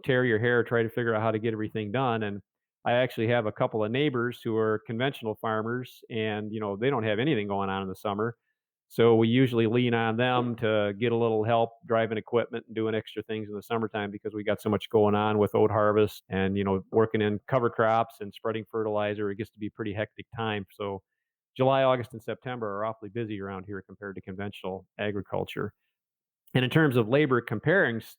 tear your hair, try to figure out how to get everything done. And I actually have a couple of neighbors who are conventional farmers, and they don't have anything going on in the summer. So we usually lean on them to get a little help driving equipment and doing extra things in the summertime because we got so much going on with oat harvest and working in cover crops and spreading fertilizer. It gets to be pretty hectic time. So July, August, and September are awfully busy around here compared to conventional agriculture. And in terms of labor comparisons,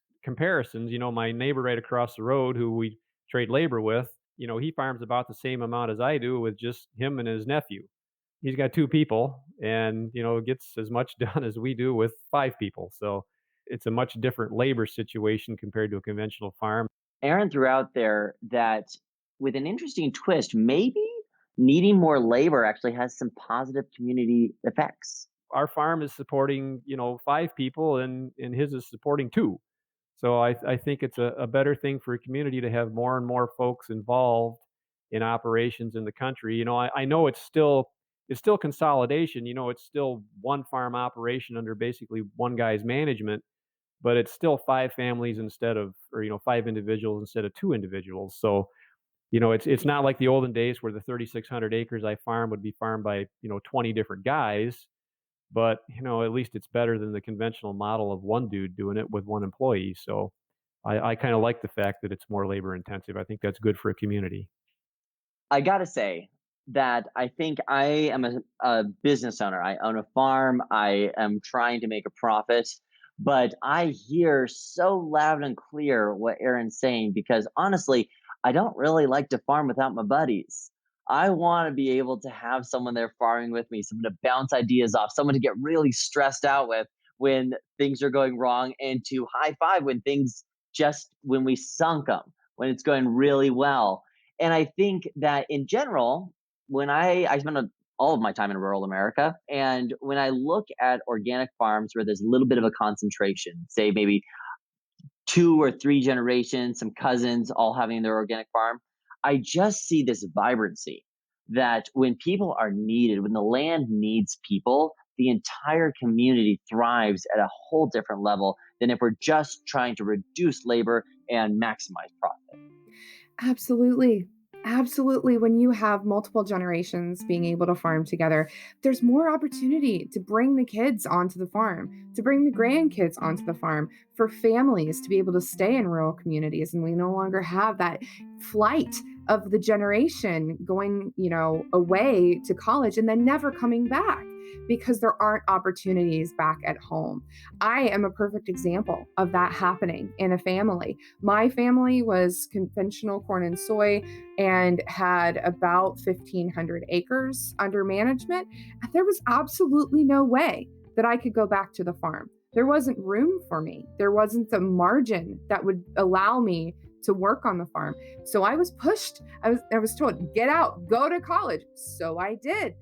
my neighbor right across the road who we trade labor with, he farms about the same amount as I do with just him and his nephew. He's got 2 people and, gets as much done as we do with 5 people. So it's a much different labor situation compared to a conventional farm. Aaron threw out there that with an interesting twist, maybe needing more labor actually has some positive community effects. Our farm is supporting, 5 people, and his is supporting 2. So I think it's a better thing for a community to have more and more folks involved in operations in the country. I know it's still consolidation. It's still one farm operation under basically one guy's management, but it's still 5 families instead of, or 5 individuals instead of 2 individuals. So it's not like the olden days where the 3,600 acres I farm would be farmed by 20 different guys. But, at least it's better than the conventional model of one dude doing it with one employee. So I kind of like the fact that it's more labor intensive. I think that's good for a community. I gotta say that I think I am a business owner. I own a farm. I am trying to make a profit, but I hear so loud and clear what Aaron's saying because honestly, I don't really like to farm without my buddies. I want to be able to have someone there farming with me, someone to bounce ideas off, someone to get really stressed out with when things are going wrong, and to high five when we sunk them, when it's going really well. And I think that in general, when I spend all of my time in rural America, and when I look at organic farms where there's a little bit of a concentration, say maybe 2 or 3 generations, some cousins all having their organic farm, I just see this vibrancy that when people are needed, when the land needs people, the entire community thrives at a whole different level than if we're just trying to reduce labor and maximize profit. Absolutely. Absolutely. When you have multiple generations being able to farm together, there's more opportunity to bring the kids onto the farm, to bring the grandkids onto the farm, for families to be able to stay in rural communities. And we no longer have that flight of the generation going, away to college and then never coming back because there aren't opportunities back at home. I am a perfect example of that happening in a family. My family was conventional corn and soy and had about 1,500 acres under management. And there was absolutely no way that I could go back to the farm. There wasn't room for me. There wasn't the margin that would allow me to work on the farm. So I was pushed. I was told, get out, go to college. So I did.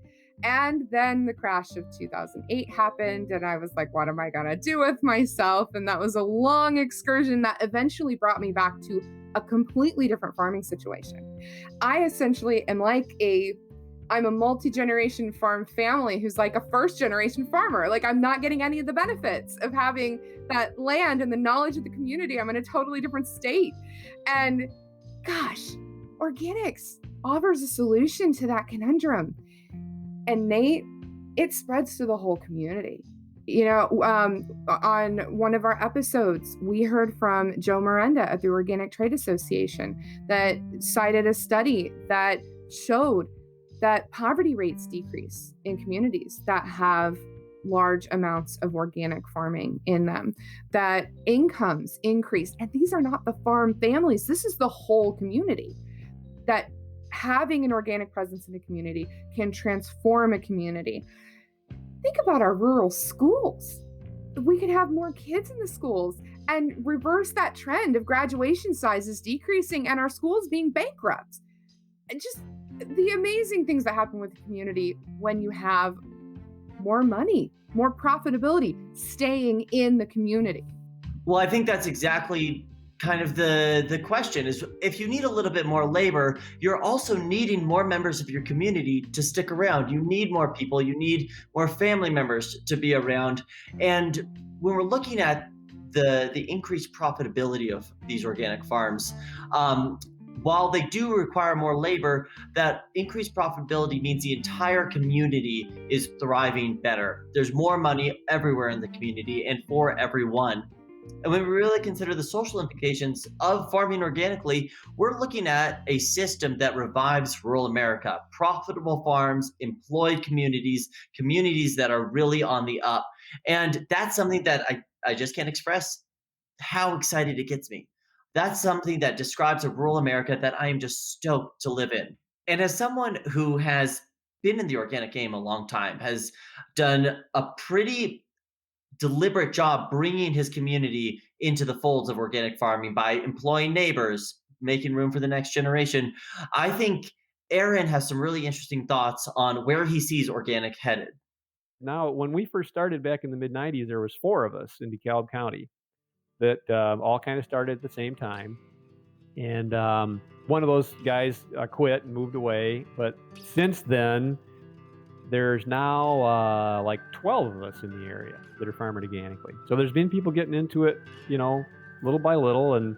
And then the crash of 2008 happened, and I was like, what am I going to do with myself? And that was a long excursion that eventually brought me back to a completely different farming situation. I essentially am I'm a multi-generation farm family who's like a first-generation farmer. Like, I'm not getting any of the benefits of having that land and the knowledge of the community. I'm in a totally different state. And gosh, organics offers a solution to that conundrum. And Nate, it spreads to the whole community. On one of our episodes, we heard from Joe Miranda at the Organic Trade Association that cited a study that showed that poverty rates decrease in communities that have large amounts of organic farming in them, that incomes increase. And these are not the farm families. This is the whole community. That having an organic presence in a community can transform a community. Think about our rural schools. We could have more kids in the schools and reverse that trend of graduation sizes decreasing and our schools being bankrupt. And just the amazing things that happen with the community when you have more money, more profitability staying in the community. Well, I think that's exactly kind of the question is, if you need a little bit more labor, you're also needing more members of your community to stick around. You need more people, you need more family members to be around. And when we're looking at the increased profitability of these organic farms, while they do require more labor, that increased profitability means the entire community is thriving better. There's more money everywhere in the community and for everyone. And when we really consider the social implications of farming organically, we're looking at a system that revives rural America, profitable farms, employed communities, communities that are really on the up. And that's something that I just can't express how excited it gets me. That's something that describes a rural America that I am just stoked to live in. And as someone who has been in the organic game a long time, has done a pretty deliberate job bringing his community into the folds of organic farming by employing neighbors, making room for the next generation. I think Aaron has some really interesting thoughts on where he sees organic headed. Now, when we first started back in the mid '90s, there was 4 of us in DeKalb County that all kind of started at the same time. And one of those guys quit and moved away. But since then, there's now like 12 of us in the area that are farming organically. So there's been people getting into it, little by little. And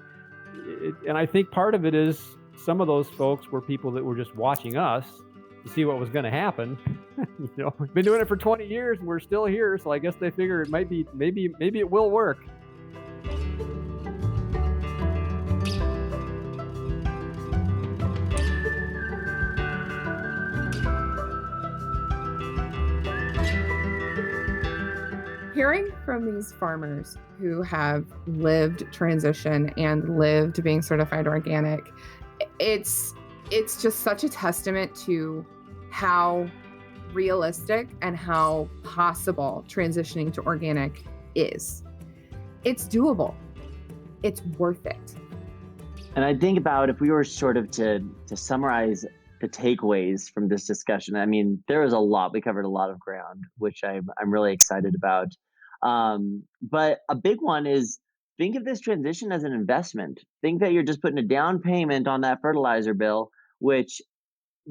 I think part of it is some of those folks were people that were just watching us to see what was going to happen. We've been doing it for 20 years and we're still here. So I guess they figure it might be, maybe it will work. Hearing from these farmers who have lived transition and lived being certified organic, it's just such a testament to how realistic and how possible transitioning to organic is. It's doable. It's worth it. And I think about if we were sort of to summarize the takeaways from this discussion, I mean, there was a lot. We covered a lot of ground, which I'm really excited about. But a big one is think of this transition as an investment. Think that you're just putting a down payment on that fertilizer bill, which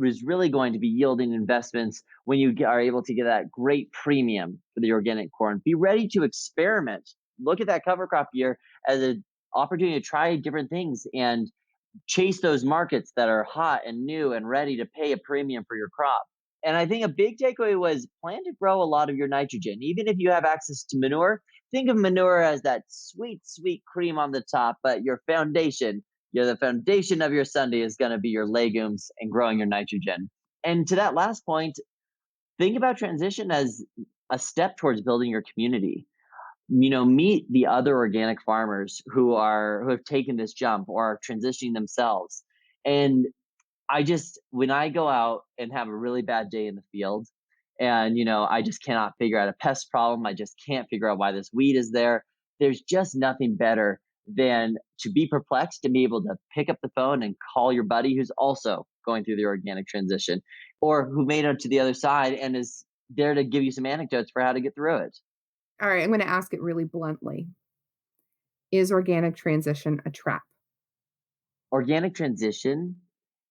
is really going to be yielding investments when you are able to get that great premium for the organic corn. Be ready to experiment. Look at that cover crop year as an opportunity to try different things and chase those markets that are hot and new and ready to pay a premium for your crop. And I think a big takeaway was plan to grow a lot of your nitrogen. Even if you have access to manure, think of manure as that sweet, sweet cream on the top, but your foundation, the foundation of your Sunday is going to be your legumes and growing your nitrogen. And to that last point, think about transition as a step towards building your community. Meet the other organic farmers who have taken this jump or are transitioning themselves. And when I go out and have a really bad day in the field and, I just cannot figure out a pest problem, I just can't figure out why this weed is there. There's just nothing better than to be perplexed and be able to pick up the phone and call your buddy who's also going through the organic transition or who made it to the other side and is there to give you some anecdotes for how to get through it. All right, I'm going to ask it really bluntly. Is organic transition a trap? Organic transition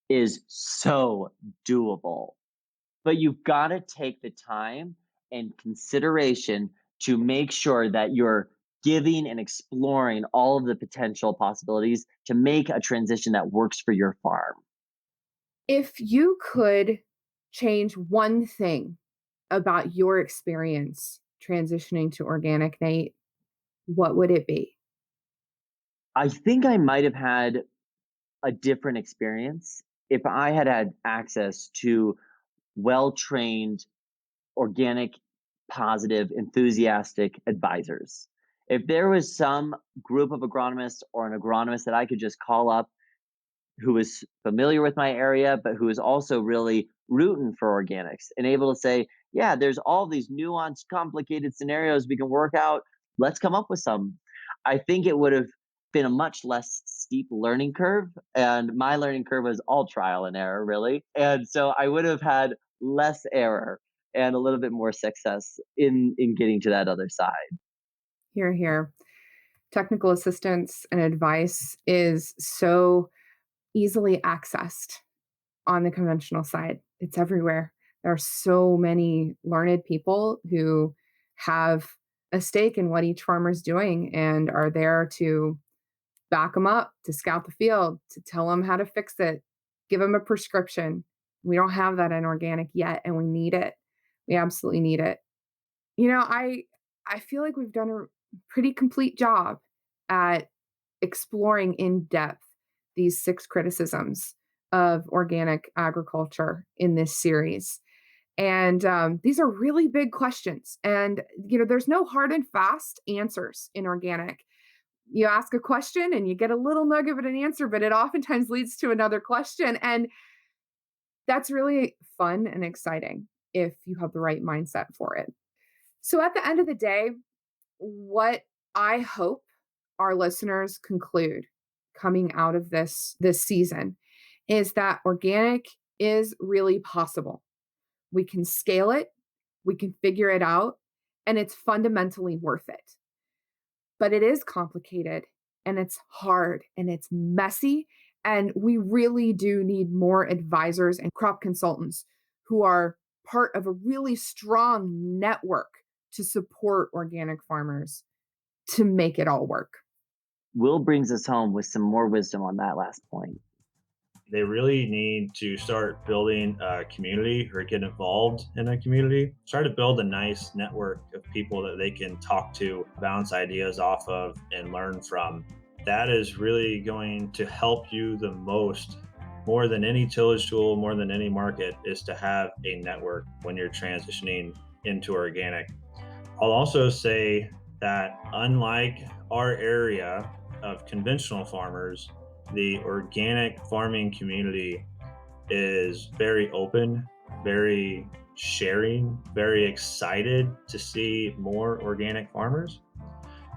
is so doable, but you've got to take the time and consideration to make sure that you're giving and exploring all of the potential possibilities to make a transition that works for your farm. If you could change one thing about your experience transitioning to organic, Nate, what would it be? I think I might have had a different experience if I had had access to well-trained, organic, positive, enthusiastic advisors. If there was some group of agronomists or an agronomist that I could just call up who was familiar with my area, but who is also really rooting for organics and able to say, yeah, there's all these nuanced, complicated scenarios we can work out. Let's come up with some. I think it would have been a much less steep learning curve. And my learning curve was all trial and error, really. And so I would have had less error and a little bit more success in getting to that other side. Hear, hear. Technical assistance and advice is so easily accessed on the conventional side. It's everywhere. There are so many learned people who have a stake in what each farmer is doing and are there to back them up, to scout the field, to tell them how to fix it, give them a prescription. We don't have that in organic yet, and we need it. We absolutely need it. I feel like we've done a pretty complete job at exploring in depth these 6 criticisms of organic agriculture in this series. And these are really big questions. And, there's no hard and fast answers in organic. You ask a question and you get a little nugget of an answer, but it oftentimes leads to another question. And that's really fun and exciting if you have the right mindset for it. So at the end of the day, what I hope our listeners conclude coming out of this season is that organic is really possible. We can scale it, we can figure it out, and it's fundamentally worth it. But it is complicated and it's hard and it's messy. And we really do need more advisors and crop consultants who are part of a really strong network to support organic farmers to make it all work. Will brings us home with some more wisdom on that last point. They really need to start building a community or get involved in a community. Try to build a nice network of people that they can talk to, bounce ideas off of, and learn from. That is really going to help you the most, more than any tillage tool, more than any market, is to have a network when you're transitioning into organic. I'll also say that unlike our area of conventional farmers, the organic farming community is very open, very sharing, very excited to see more organic farmers.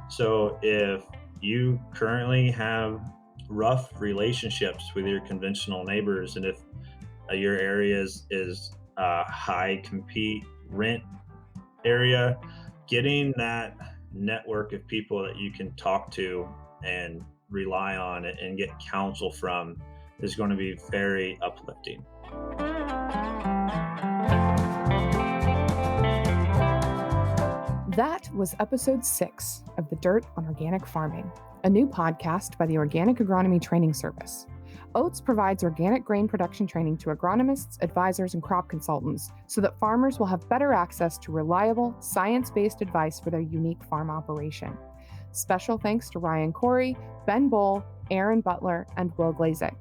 So if you currently have rough relationships with your conventional neighbors, and if your area is a high compete rent area, getting that network of people that you can talk to and rely on and get counsel from is going to be very uplifting. That was episode 6 of The Dirt on Organic Farming, a new podcast by the Organic Agronomy Training Service. Oats provides organic grain production training to agronomists, advisors, and crop consultants so that farmers will have better access to reliable, science-based advice for their unique farm operation. Special thanks to Ryan Koory, Ben Bowell, Aaron Butler, and Will Glazik.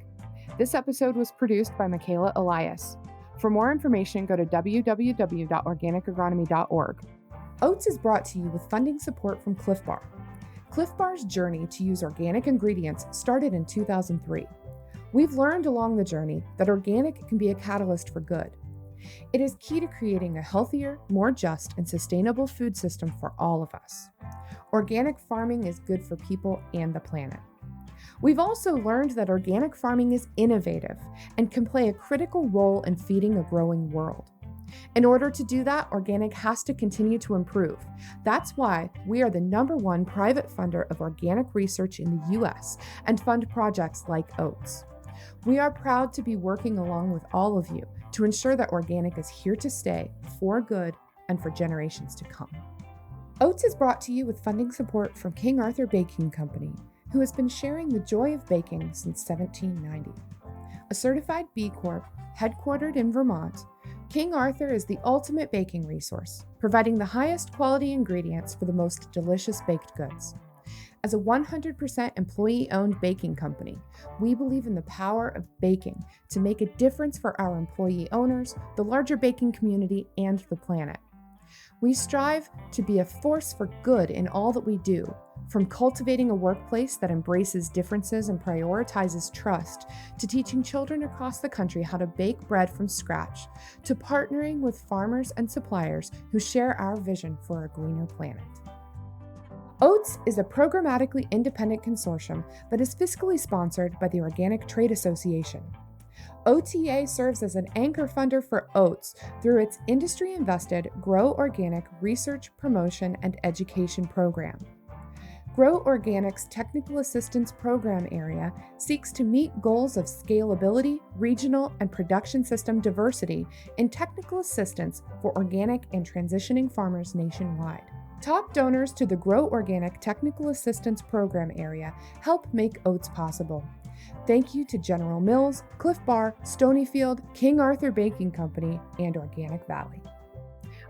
This episode was produced by Michaela Elias. For more information, go to www.organicagronomy.org. Oats is brought to you with funding support from Cliff Bar. Cliff Bar's journey to use organic ingredients started in 2003. We've learned along the journey that organic can be a catalyst for good. It is key to creating a healthier, more just, and sustainable food system for all of us. Organic farming is good for people and the planet. We've also learned that organic farming is innovative and can play a critical role in feeding a growing world. In order to do that, organic has to continue to improve. That's why we are the #1 private funder of organic research in the U.S. and fund projects like Oats. We are proud to be working along with all of you to ensure that organic is here to stay for good and for generations to come. Oats is brought to you with funding support from King Arthur Baking Company, who has been sharing the joy of baking since 1790. A certified B Corp, headquartered in Vermont, King Arthur is the ultimate baking resource, providing the highest quality ingredients for the most delicious baked goods. As a 100% employee-owned baking company, we believe in the power of baking to make a difference for our employee owners, the larger baking community, and the planet. We strive to be a force for good in all that we do, from cultivating a workplace that embraces differences and prioritizes trust, to teaching children across the country how to bake bread from scratch, to partnering with farmers and suppliers who share our vision for a greener planet. Oats is a programmatically independent consortium that is fiscally sponsored by the Organic Trade Association. OTA serves as an anchor funder for Oats through its industry-invested Grow Organic Research, Promotion, and Education program. Grow Organic's Technical Assistance Program area seeks to meet goals of scalability, regional, and production system diversity in technical assistance for organic and transitioning farmers nationwide. Top donors to the Grow Organic Technical Assistance Program area help make Oats possible. Thank you to General Mills, Cliff Bar, Stonyfield, King Arthur Baking Company, and Organic Valley.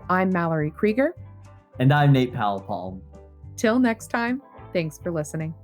I'm Mallory Krieger. And I'm Nate Powell-Palm. Till next time, thanks for listening.